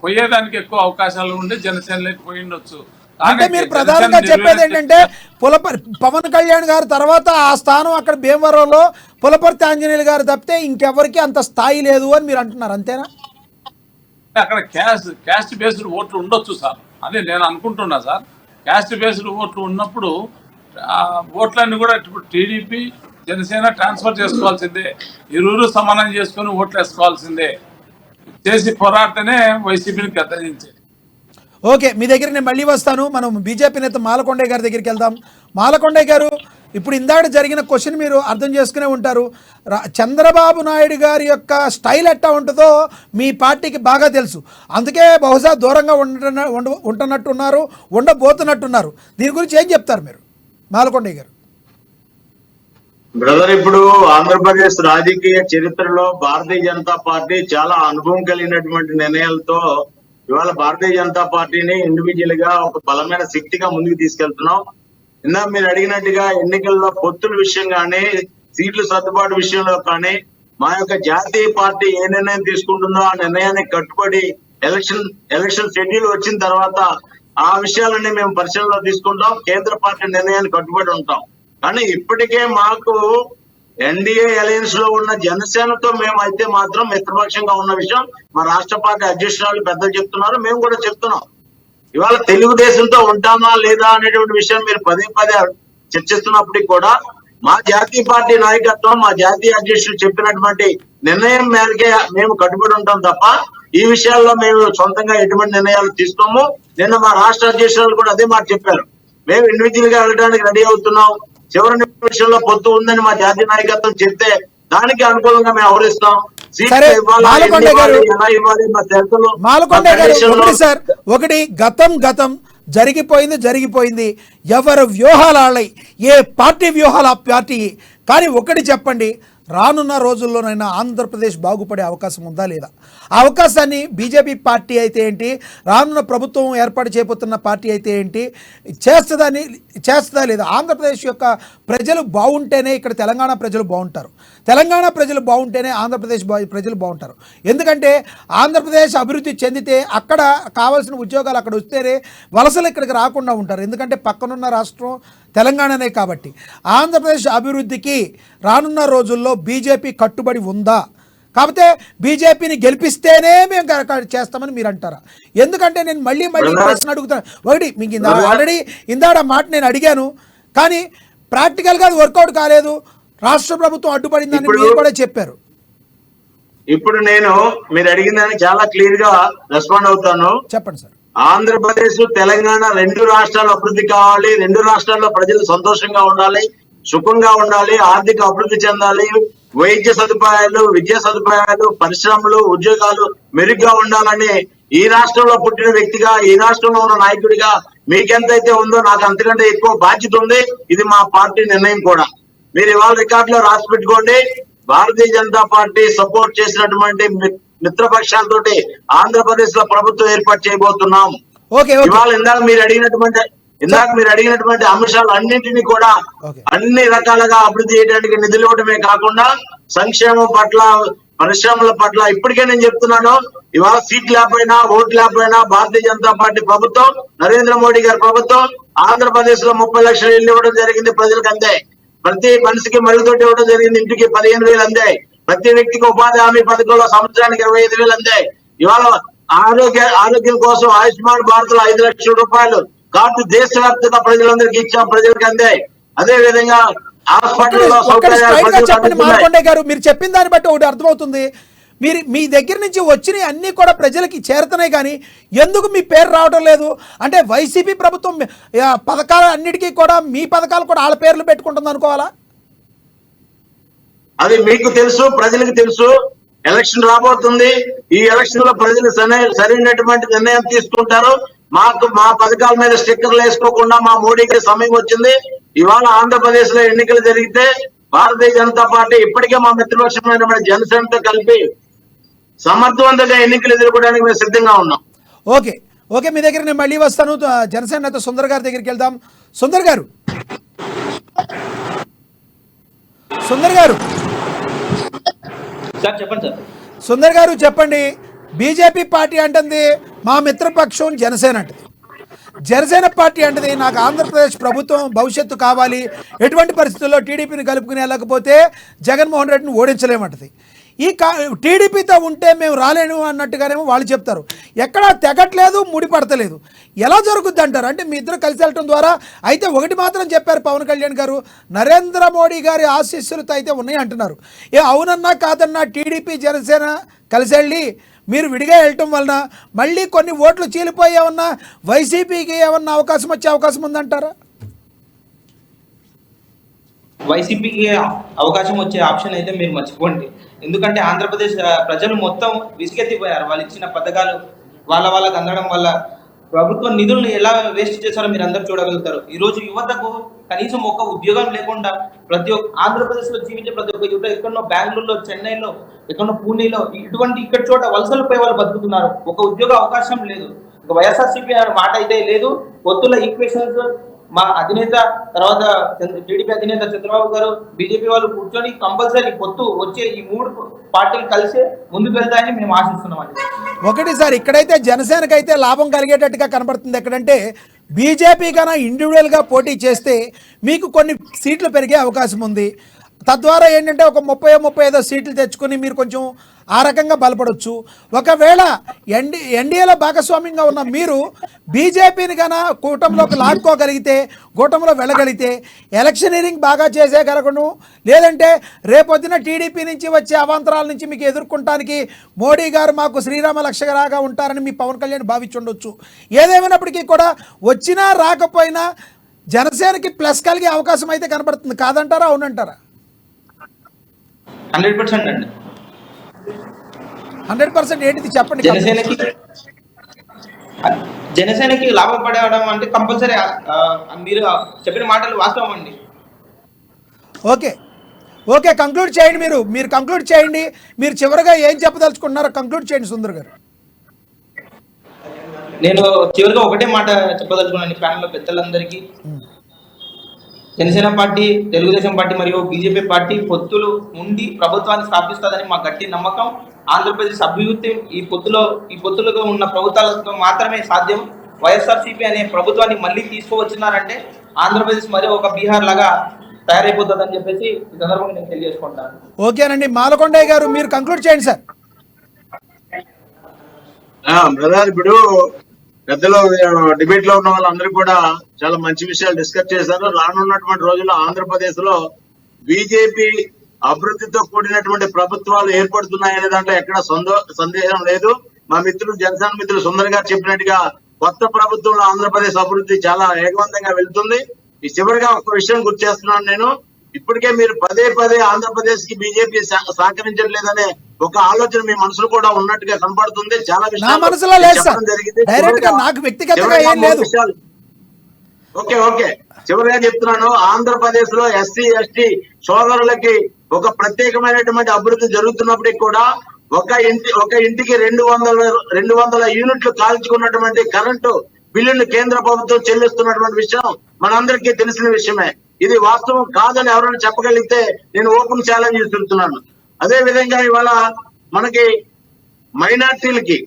పోయేదానికి ఎక్కువ అవకాశాలు ఉండి జనసేనలోకి పోయి ఉండొచ్చు. అంటే మీరు ప్రధానంగా చెప్పేది ఏంటంటే పవన్ కళ్యాణ్ గారు తర్వాత ఆ స్థానం అక్కడ భీమవరంలో పులపర్తి ఆంజనేయులు గారు తప్పితే ఇంకెవరికి అంత స్థాయి లేదు అని మీరు అంటున్నారు, అంతేనా? అక్కడ క్యాస్ట్ బేస్డ్ ఓట్లు ఉండొచ్చు సార్, అదే నేను అనుకుంటున్నా సార్. క్యాస్ట్ బేస్డ్ ఓట్లు ఉన్నప్పుడు ఓట్లన్నీ కూడా ఇప్పుడు టీడీపీ జనసేన ట్రాన్స్ఫర్ చేసుకోవాల్సిందే, ఇరువురు సమానం చేసుకుని ఓట్లు వేసుకోవాల్సిందే, చేసి పోరాడితేనే వైసీపీని గద్దదించేది. ఓకే, మీ దగ్గర నేను మళ్ళీ వస్తాను. మనం బీజేపీ నేత మాలకొండయ్య గారి దగ్గరికి వెళ్దాం. మాలకొండయ్య గారు, ఇప్పుడు ఇందాక జరిగిన క్వశ్చన్ మీరు అర్థం చేసుకునే ఉంటారు. చంద్రబాబు నాయుడు గారి యొక్క స్టైల్ ఎట్టా ఉంటుందో మీ పార్టీకి బాగా తెలుసు, అందుకే బహుశా దూరంగా ఉంటున్నట్టున్నారు, ఉండబోతున్నట్టున్నారు. దీని గురించి ఏం చెప్తారు మీరు, మాలకొండయ్య గారు? బ్రదర్, ఇప్పుడు ఆంధ్రప్రదేశ్ రాజకీయ చరిత్రలో భారతీయ జనతా పార్టీ చాలా అనుభవం కలిగినటువంటి నిర్ణయాలతో ఇవాళ భారతీయ జనతా పార్టీని ఇండివిజువల్ గా ఒక బలమైన శక్తిగా ముందుకు తీసుకెళ్తున్నాం. ఇందాక మీరు అడిగినట్టుగా ఎన్నికల్లో పొత్తుల విషయం కానీ, సీట్ల సర్దుబాటు విషయంలో కానీ మా యొక్క జాతీయ పార్టీ ఏ నిర్ణయం తీసుకుంటుందో ఆ నిర్ణయానికి కట్టుబడి ఎలక్షన్ షెడ్యూల్ వచ్చిన తర్వాత ఆ విషయాలన్నీ మేము పరిశీలనలో తీసుకుంటాం. కేంద్ర పార్టీ నిర్ణయానికి కట్టుబడి ఉంటాం. కానీ ఇప్పటికే మాకు ఎన్డీఏ అలయన్స్ లో ఉన్న జనసేనతో మేము అయితే మాత్రం మిత్రపక్షంగా ఉన్న విషయం మా రాష్ట్ర పార్టీ అధ్యక్షురాలు పెద్దలు చెప్తున్నారు, మేము కూడా చెప్తున్నాం. ఇవాళ తెలుగుదేశంతో ఉంటామా లేదా అనేటువంటి విషయం మీరు పదే చర్చిస్తున్నప్పటికీ కూడా మా జాతీయ పార్టీ నాయకత్వం, మా జాతీయ అధ్యక్షులు చెప్పినటువంటి నిర్ణయం మేరకే మేము కట్టుబడి ఉంటాం తప్ప ఈ విషయాల్లో మేము సొంతంగా ఎటువంటి నిర్ణయాలు తీసుకోము. నిన్న మా రాష్ట్ర అధ్యక్షురాలు కూడా అదే మాట చెప్పారు, మేము ఇండివిజువల్ గా వెళ్ళడానికి రెడీ అవుతున్నాం. చివరి నిమిషంలో పొత్తు ఉందని మా జాతీయ నాయకత్వం చెప్తే దానికి అనుకూలంగా మేము వ్యవహరిస్తాం. ఒకటి గతం జరిగిపోయింది. ఎవరు వ్యూహాలు ఏ పార్టీ వ్యూహాలు ఆ పార్టీ. కానీ ఒకటి చెప్పండి, రానున్న రోజుల్లోనైనా ఆంధ్రప్రదేశ్ బాగుపడే అవకాశం ఉందా లేదా? ఆ అవకాశాన్ని బీజేపీ పార్టీ అయితే ఏంటి, రానున్న ప్రభుత్వం ఏర్పాటు చేయబోతున్న పార్టీ అయితే ఏంటి, చేస్తుందా లేదా? ఆంధ్రప్రదేశ్ యొక్క ప్రజలు బాగుంటేనే ఇక్కడ తెలంగాణ ప్రజలు బాగుంటారు, తెలంగాణ ప్రజలు బాగుంటేనే ఆంధ్రప్రదేశ్ ప్రజలు బాగుంటారు. ఎందుకంటే ఆంధ్రప్రదేశ్ అభివృద్ధి చెందితే అక్కడ కావాల్సిన ఉద్యోగాలు అక్కడ వస్తేనే వలసలు ఇక్కడికి రాకుండా ఉంటారు. ఎందుకంటే పక్కనున్న రాష్ట్రం తెలంగాణనే కాబట్టి. ఆంధ్రప్రదేశ్ అభివృద్ధికి రానున్న రోజుల్లో బీజేపీ కట్టుబడి ఉందా? కాకపోతే బీజేపీని గెలిపిస్తేనే మేము చేస్తామని మీరు అంటారా? ఎందుకంటే నేను మళ్ళీ ప్రశ్న అడుగుతాను. ఒకటి, మీకు ఆల్రెడీ ఇందాడ మాట నేను అడిగాను, కానీ ప్రాక్టికల్గా అది వర్కౌట్ కాలేదు, రాష్ట్ర ప్రభుత్వం అడ్డుపడిందని మీరు కూడా చెప్పారు. ఇప్పుడు నేను మీరు అడిగిన దానికి చాలా క్లియర్ గా రెస్పాండ్ అవుతాను. చెప్పండి సార్. ఆంధ్రప్రదేశ్, తెలంగాణ రెండు రాష్ట్రాలు అభివృద్ధి కావాలి, రెండు రాష్ట్రాల్లో ప్రజలు సంతోషంగా ఉండాలి, సుఖంగా ఉండాలి, ఆర్థిక అభివృద్ధి చెందాలి, వైద్య సదుపాయాలు, విద్యా సదుపాయాలు, పరిశ్రమలు, ఉద్యోగాలు మెరుగ్గా ఉండాలని ఈ రాష్ట్రంలో పుట్టిన వ్యక్తిగా, ఈ రాష్ట్రంలో ఉన్న నాయకుడిగా మీకెంతైతే ఉందో నాకు అంతకంటే ఎక్కువ బాధ్యత ఉంది. ఇది మా పార్టీ నిర్ణయం కూడా. మీరు ఇవాళ రికార్డులో రాసి పెట్టుకోండి. భారతీయ జనతా పార్టీ సపోర్ట్ చేసినటువంటి మిత్రపక్షాలతోటి ఆంధ్రప్రదేశ్ లో ప్రభుత్వం ఏర్పాటు చేయబోతున్నాం. ఇవాళ ఇందాక మీరు అడిగినటువంటి అంశాలు అన్నింటినీ కూడా అన్ని రకాలుగా అభివృద్ధి చేయడానికి నిధులు ఇవ్వడమే కాకుండా సంక్షేమం పట్ల, పరిశ్రమల పట్ల ఇప్పటికే నేను చెప్తున్నాను. ఇవాళ సీట్ లేకపోయినా, ఓట్లు లేకపోయినా భారతీయ జనతా పార్టీ ప్రభుత్వం, నరేంద్ర మోడీ గారి ప్రభుత్వం ఆంధ్రప్రదేశ్ లో 30 లక్షల ఇల్లు ఇవ్వడం జరిగింది ప్రజలకు. అంతే. ప్రతి మనిషికి మరుగుదొడ్డి ఇవ్వడం జరిగింది, ఇంటికి 15,000 అందాయి. ప్రతి వ్యక్తికి ఉపాధి హామీ పథకంలో సంవత్సరానికి 25,000 అందాయి. ఇవాళ ఆరోగ్యం కోసం ఆయుష్మాన్ భారత్ లో 5 లక్షల రూపాయలు కార్డు దేశవ్యాప్తంగా ప్రజలందరికీ ఇచ్చాం, ప్రజలకు అందాయి. అదే విధంగా హాస్పిటల్లో చెప్పండి మార్కొండే గారు, మీరు చెప్పిన దాన్ని బట్టి ఒకటి అర్థమవుతుంది, మీరు మీ దగ్గర నుంచి వచ్చినవి అన్నీ కూడా ప్రజలకి చేరుతున్నాయి, కానీ ఎందుకు మీ పేరు రావడం లేదు అంటే వైసీపీ ప్రభుత్వం పథకాలు అన్నిటికీ కూడా మీ పథకాలు కూడా వాళ్ళ పేర్లు పెట్టుకుంటుంది అనుకోవాలా? అది మీకు తెలుసు, ప్రజలకు తెలుసు. ఎలక్షన్ రాబోతుంది. ఈ ఎలక్షన్ లో ప్రజలు సరైనటువంటి నిర్ణయం తీసుకుంటారు. మా పథకాల మీద స్టిక్కర్లు వేసుకోకుండా మా మోడీకి సమయం వచ్చింది. ఇవాళ ఆంధ్రప్రదేశ్ లో ఎన్నికలు జరిగితే భారతీయ జనతా పార్టీ ఇప్పటికే మా మిత్రపక్షమైన జనసేనతో కలిపి సమర్థవంతంగా ఎన్నికలు ఎదుర్కోవడానికి మేము సిద్ధంగా ఉన్నాం. ఓకే ఓకే, మీ దగ్గర నేను మళ్ళీ వస్తాను. జనసేన నేత సుందర్ గారి దగ్గరికి వెళ్దాం. సుందర్ గారు చెప్పండి సార్. సుందర్ గారు చెప్పండి, బీజేపీ పార్టీ అంటుంది మా మిత్రపక్షం జనసేన అంటది, జనసేన పార్టీ అంటది నాకు ఆంధ్రప్రదేశ్ ప్రభుత్వం భవిష్యత్తు కావాలి, ఎటువంటి పరిస్థితుల్లో టీడీపీని కలుపుకుని వెళ్ళకపోతే జగన్మోహన్ రెడ్డిని ఓడించలేమంటది. ఈ టీడీపీతో ఉంటే మేము రాలేను అన్నట్టుగానేమో వాళ్ళు చెప్తారు. ఎక్కడా తెగట్లేదు, ముడిపడతలేదు. ఎలా జరుగుద్ది అంటారు? అంటే మీ ఇద్దరు కలిసి వెళ్ళటం ద్వారా అయితే ఒకటి మాత్రం చెప్పారు పవన్ కళ్యాణ్ గారు, నరేంద్ర మోడీ గారి ఆశీస్సులతో అయితే ఉన్నాయి అంటున్నారు. అవునన్నా కాదన్నా టీడీపీ జనసేన కలిసి వెళ్ళి మీరు విడిగా వెళ్ళటం వలన మళ్ళీ కొన్ని ఓట్లు చీలిపోయి ఏమన్నా వైసీపీకి ఏమన్నా అవకాశం వచ్చే అవకాశం ఉందంటారా? వైసీపీకి అవకాశం వచ్చే ఆప్షన్ అయితే మీరు మర్చిపోండి. ఎందుకంటే ఆంధ్రప్రదేశ్ ప్రజలు మొత్తం విసిగెత్తిపోయారు. వాళ్ళు ఇచ్చిన పథకాలు వాళ్ళకి అందడం వల్ల ప్రభుత్వ నిధులను ఎలా వేస్ట్ చేశారో మీరు అందరూ చూడగలుగుతారు. ఈ రోజు యువతకు కనీసం ఒక ఉద్యోగం లేకుండా ప్రతి ఒక్క ఆంధ్రప్రదేశ్ లో జీవించే ప్రతి ఒక్క యువత ఎక్కడో బెంగళూరులో, చెన్నైలో, ఎక్కడో పూణేలో ఇక్కడ చోట వలసలపై వాళ్ళు బతుకుతున్నారు. ఒక ఉద్యోగ అవకాశం లేదు. ఒక వైఎస్ఆర్సీపీ మాట అయితే లేదు. పొత్తుల ఈక్వేషన్స్ మా అధినేత తర్వాత టీడీపీ అధినేత చంద్రబాబు గారు, బీజేపీ వాళ్ళు కూర్చొని కంపల్సరీ పొత్తు వచ్చే ఈ 3 పార్టీలు కలిసే ముందుకు వెళ్తాయని మేము ఆశిస్తున్నామండి. ఒకటి సార్, ఇక్కడైతే జనసేనకైతే లాభం కలిగేటట్టుగా కనబడుతుంది. ఎక్కడంటే బీజేపీ కన్నా ఇండివిజువల్గా పోటీ చేస్తే మీకు కొన్ని సీట్లు పెరిగే అవకాశం ఉంది. తద్వారా ఏంటంటే ఒక 30-35 సీట్లు తెచ్చుకొని మీరు కొంచెం ఆ రకంగా బలపడవచ్చు. ఒకవేళ ఎన్డీఏలో భాగస్వామ్యంగా ఉన్న మీరు బీజేపీని కన్నా కూటమిలోకి లాక్కోగలిగితే, కూటమిలో వెళ్ళగలిగితే ఎలక్షనీరింగ్ బాగా చేసేయగలగను, లేదంటే రేపొద్దున టీడీపీ నుంచి వచ్చే అవాంతరాల నుంచి మీకు ఎదుర్కొనడానికి మోడీ గారు మాకు శ్రీరామ రక్షకరాగా ఉంటారని మీ పవన్ కళ్యాణ్ భావించుండొచ్చు. ఏదేమైనప్పటికీ కూడా వచ్చినా రాకపోయినా జనసేనకి ప్లస్ కలిగే అవకాశం అయితే కనబడుతుంది. కాదంటారా, అవునంటారా? 100% అండి. 100% ఏంటిది చెప్పండి. జనసేనకి లాభపడడం అంటే కంపల్సరీ మీరు చెప్పిన మాటలు వాస్తవం అండి. ఓకే కంక్లూడ్ చేయండి. మీరు కంక్లూడ్ చేయండి. మీరు చివరిగా ఏం చెప్పదలుచుకుంటున్నారో కంక్లూడ్ చేయండి సుందర్ గారు. నేను చివరిగా ఒకటే మాట చెప్పదలుచుకున్నాను ప్యానెల్లో పెద్దలందరికీ. జనసేన పార్టీ, తెలుగుదేశం పార్టీ మరియు బీజేపీ పార్టీ పొత్తులు ఉండి ప్రభుత్వాన్ని స్థాపిస్తుందని మా గట్టి నమ్మకం. ఆంధ్రప్రదేశ్ అభివృద్ధి ఈ పొత్తులుగా ఉన్న ప్రభుత్వాలతో మాత్రమే సాధ్యం. వైఎస్ఆర్సీపీ అనే ప్రభుత్వాన్ని మళ్ళీ తీసుకువచ్చినారంటే ఆంధ్రప్రదేశ్ మరి ఒక బీహార్ లాగా తయారైపోతుందని చెప్పేసి ఈ సందర్భంగా నేను తెలియజేసుకుంటాను. ఓకేనండి, మాలకొండయ్య గారు మీరు కంక్లూడ్ చేయండి సార్. బ్రదర్, ఇప్పుడు పెద్దలు డిబేట్ లో ఉన్న వాళ్ళందరూ కూడా చాలా మంచి విషయాలు డిస్కస్ చేశారు. రానున్నటువంటి రోజుల్లో ఆంధ్రప్రదేశ్ లో బీజేపీ అభివృద్ధితో కూడినటువంటి ప్రభుత్వాలు ఏర్పడుతున్నాయనే దాంట్లో ఎక్కడ సందేహం లేదు. మా మిత్రులు జనసేన మిత్రులు సుందర్ గారు చెప్పినట్టుగా కొత్త ప్రభుత్వంలో ఆంధ్రప్రదేశ్ అభివృద్ధి చాలా వేగవంతంగా వెళ్తుంది. ఈ చివరిగా ఒక విషయం గుర్తు చేస్తున్నాను నేను. ఇప్పటికే మీరు పదే ఆంధ్రప్రదేశ్ కి బీజేపీ సహకరించట్లేదనే ఒక ఆలోచన మీ మనసులో కూడా ఉన్నట్టుగా కనపడుతుంది. చాలా విషయాలు జరిగింది. ఓకే చివరిగా చెప్తున్నాను, ఆంధ్రప్రదేశ్ లో ఎస్సీ ఎస్టీ సోదరులకి ఒక ప్రత్యేకమైనటువంటి అభివృద్ధి జరుగుతున్నప్పటికీ కూడా ఒక ఇంటికి 200 యూనిట్లు కాల్చుకున్నటువంటి కరెంటు బిల్లును కేంద్ర ప్రభుత్వం చెల్లిస్తున్నటువంటి విషయం మనందరికీ తెలిసిన విషయమే. ఇది వాస్తవం కాదని ఎవరైనా చెప్పగలిగితే నేను ఓపెన్ ఛాలెంజ్ చేస్తున్నాను. అదే విధంగా ఇవాళ మనకి మైనార్టీలకి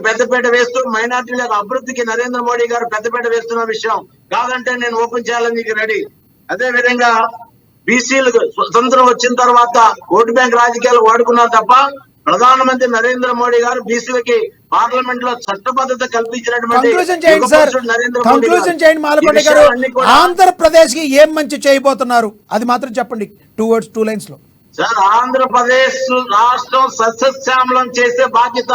పెద్దపీట వేస్తూ మైనార్టీల యొక్క అభివృద్ధికి నరేంద్ర మోడీ గారు పెద్దపీట వేస్తున్న విషయం కాదంటే నేను ఓపెన్ ఛాలెంజ్ కి రెడీ. అదే విధంగా బీసీలకు స్వతంత్రం వచ్చిన తర్వాత ఓటు బ్యాంక్ రాజకీయాలు వాడుకున్నారు తప్ప ప్రధానమంత్రి నరేంద్ర మోడీ గారు బీసీలకి పార్లమెంట్ లో చట్టబద్ధత కల్పించినటువంటి కంక్లూజన్ చేయండి సార్, యుగపురుషుడు నరేంద్ర మోడీ గారు. కంక్లూజన్ చేయండి మాలకొండ ఈ గారు. విషయాలన్నీ కూడా ఆంధ్రప్రదేశ్ కి ఏం మంచి చేయబోతున్నారు అది మాత్రం చెప్పండి, 2 words 2 lines లో. సార్, ఆంధ్రప్రదేశ్ రాష్ట్రం సస్యశ్యామలం చేసే బాధ్యత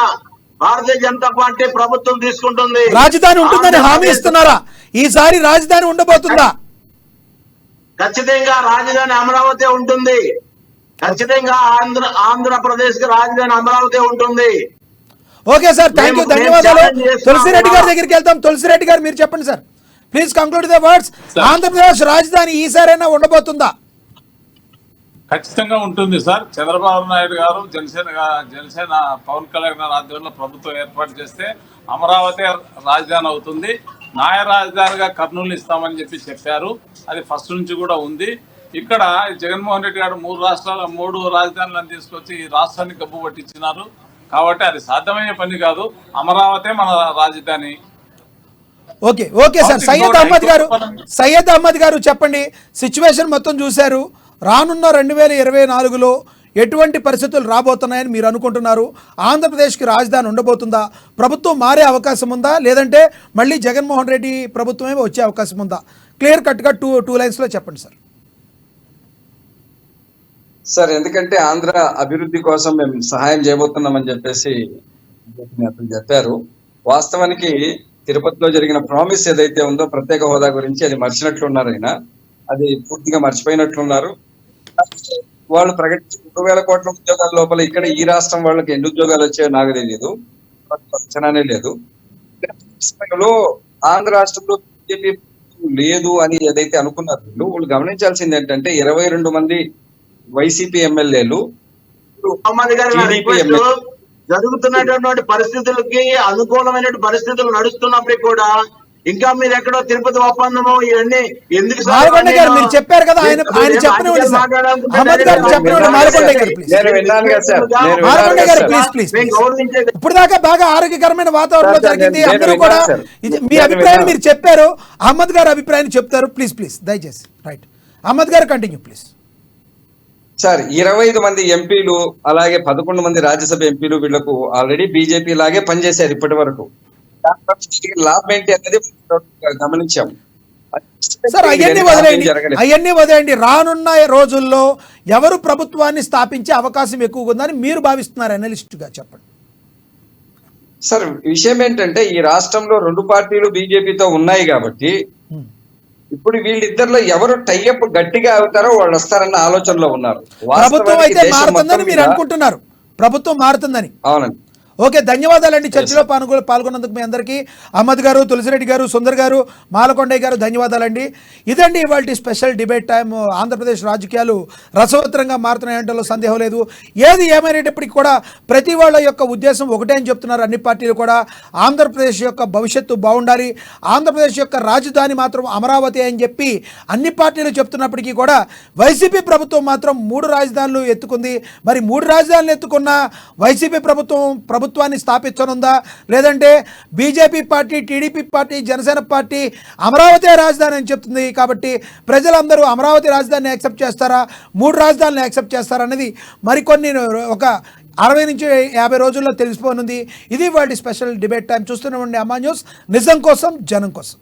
భారతీయ జనతా పార్టీ ప్రభుత్వం తీసుకుంటుంది. రాజధాని ఉంటుందని హామీ ఇస్తున్నారా? ఈసారి రాజధాని ఉండబోతుందా? ఖచ్చితంగా రాజధాని అమరావతి ఉంటుంది. ఖచ్చితంగా ఆంధ్రప్రదేశ్ కి రాజధాని అమరావతి ఉంటుంది. ఓకే సార్, థ్యాంక్ యూ, మేము ధన్యవాదాలు. ఛాలెంజ్ చేస్తున్నాం. తులసిరెడ్డి గారి దగ్గరికి వెళ్తాం. తులసిరెడ్డి గారు మీరు చెప్పండి sir, please conclude the words. Andhra Pradesh రాజధాని ఈసారైనా ఉండబోతుందా? ఖచ్చితంగా ఉంటుంది సార్. చంద్రబాబు నాయుడు గారు జనసేన పవన్ కళ్యాణ్ గారి ఆధ్వర్యంలో ప్రభుత్వం ఏర్పాటు చేస్తే అమరావతి రాజధాని అవుతుంది. న్యాయ రాజధానిగా కర్నూలు ఇస్తామని చెప్పారు. అది ఫస్ట్ నుంచి కూడా ఉంది. ఇక్కడ జగన్మోహన్ రెడ్డి గారు 3 రాజధానులను తీసుకొచ్చి ఈ రాష్ట్రాన్ని గబ్బు పట్టించినారు. కాబట్టి అది సాధ్యమయ్యే పని కాదు. అమరావతి మన రాజధాని. Okay okay sir, Syed Ahmed గారు చెప్పండి, సిచ్యువేషన్ మొత్తం చూశారు. రానున్న 2024లో ఎటువంటి పరిస్థితులు రాబోతున్నాయని మీరు అనుకుంటున్నారు? ఆంధ్రప్రదేశ్కి రాజధాని ఉండబోతుందా? ప్రభుత్వం మారే అవకాశం ఉందా? లేదంటే మళ్ళీ జగన్మోహన్ రెడ్డి ప్రభుత్వమే వచ్చే అవకాశం ఉందా? క్లియర్ కట్గా 2 lines లో చెప్పండి సార్. సార్, ఎందుకంటే ఆంధ్ర అభివృద్ధి కోసం మేము సహాయం చేయబోతున్నామని చెప్పేసి అతను చెప్పారు. వాస్తవానికి తిరుపతిలో జరిగిన ప్రామిస్ ఏదైతే ఉందో ప్రత్యేక హోదా గురించి, అది మర్చినట్లున్నారు. ఆయన అది పూర్తిగా మర్చిపోయినట్లున్నారు. వాళ్ళు ప్రకటించిన 3,000 కోట్ల ఉద్యోగాల లోపల ఇక్కడ ఈ రాష్ట్రం వాళ్ళకి ఎన్ని ఉద్యోగాలు వచ్చాయో నాకు తెలియదు, అంచనానే లేదు. సమయంలో ఆంధ్ర రాష్ట్రంలో బీజేపీ లేదు అని ఏదైతే అనుకున్నారు వాళ్ళు గమనించాల్సింది ఏంటంటే 22 మంది వైసీపీ ఎమ్మెల్యేలు జరుగుతున్నటువంటి పరిస్థితులకి అనుకూలమైనటువంటి పరిస్థితులు నడుస్తున్నప్పటికీ కూడా ఇంకా మీరు ఎక్కడో తిరుపతి ఒప్పందము ఇవన్నీ ఎందుకు మాలకొండ గారు మీరు చెప్పారు కదా, ఆయన చెప్పనివ్వండి సార్. అహ్మద్ గారు చెప్పనివ్వండి. మాలకొండ గారు ప్లీజ్. నేను విన్నాను కదా సార్, మాలకొండ గారు ప్లీజ్. ఇప్పుడు దాకా బాగా ఆరోగ్యకరమైన వాతావరణంలో జరిగింది. అందరూ కూడా మీ అభిప్రాయం మీరు చెప్పారు. అహ్మద్ గారు అభిప్రాయాన్ని చెప్తారు. ప్లీజ్ దయచేసి. రైట్, అహ్మద్ గారు కంటిన్యూ ప్లీజ్. సార్, 25 మంది ఎంపీలు అలాగే 11 మంది రాజ్యసభ ఎంపీలు వీళ్లకు ఆల్రెడీ బీజేపీ లాగే పనిచేశారు ఇప్పటి వరకు. లాభం ఏంటి అనేది గమనించాం. సార్, అవన్నీ వదిలేయండి. రానున్న రోజుల్లో ఎవరు ప్రభుత్వాన్ని స్థాపించే అవకాశం ఎక్కువగా ఉందని మీరు భావిస్తున్నారు అనలిస్ట్ గా? చెప్పండి సార్. విషయం ఏంటంటే ఈ రాష్ట్రంలో 2 పార్టీలు బీజేపీతో ఉన్నాయి కాబట్టి ఇప్పుడు వీళ్ళిద్దరిలో ఎవరు టైఅప్ గట్టిగా అవుతారో వాళ్ళు వస్తారన్న ఆలోచనలో ఉన్నారు. ప్రభుత్వం అయితే మారుతుందని మీరు అనుకుంటున్నారు? ప్రభుత్వం మారుతుందని? అవునండి. ఓకే, ధన్యవాదాలండి. చర్చలో పాల్గొన్నందుకు మీ అందరికీ. అహ్మద్ గారు, తులసిరెడ్డి గారు, సుందర్ గారు, మాలకొండయ్య గారు ధన్యవాదాలండి. ఇదండి ఇవాళ స్పెషల్ డిబేట్ టైం. ఆంధ్రప్రదేశ్ రాజకీయాలు రసవత్తరంగా మారుతున్నాయంటలో సందేహం లేదు. ఏది ఏమైనప్పటికీ కూడా ప్రతి వాళ్ళ యొక్క ఉద్దేశం ఒకటే అని చెప్తున్నారు అన్ని పార్టీలు కూడా. ఆంధ్రప్రదేశ్ యొక్క భవిష్యత్తు బాగుండాలి, ఆంధ్రప్రదేశ్ యొక్క రాజధాని మాత్రం అమరావతి అని చెప్పి అన్ని పార్టీలు చెప్తున్నప్పటికీ కూడా వైసీపీ ప్రభుత్వం మాత్రం 3 రాజధానులు ఎత్తుకుంది. మరి 3 రాజధానులు ఎత్తుకున్న వైసీపీ ప్రభుత్వాన్ని స్థాపించనుందా? లేదంటే BJP party, TDP party, Janasena party Amaravati రాజధాని అని చెప్తుంది. కాబట్టి ప్రజలందరూ అమరావతి రాజధానిని యాక్సెప్ట్ చేస్తారా, 3 రాజధానులను యాక్సెప్ట్ చేస్తారా అనేది మరికొన్ని ఒక 60 నుంచి 50 రోజుల్లో తెలిసిపోనుంది. ఇది వాటి స్పెషల్ డిబేట్ టైం. చూస్తూనే ఉండే అమ్మా న్యూస్, నిజం కోసం జనం కోసం.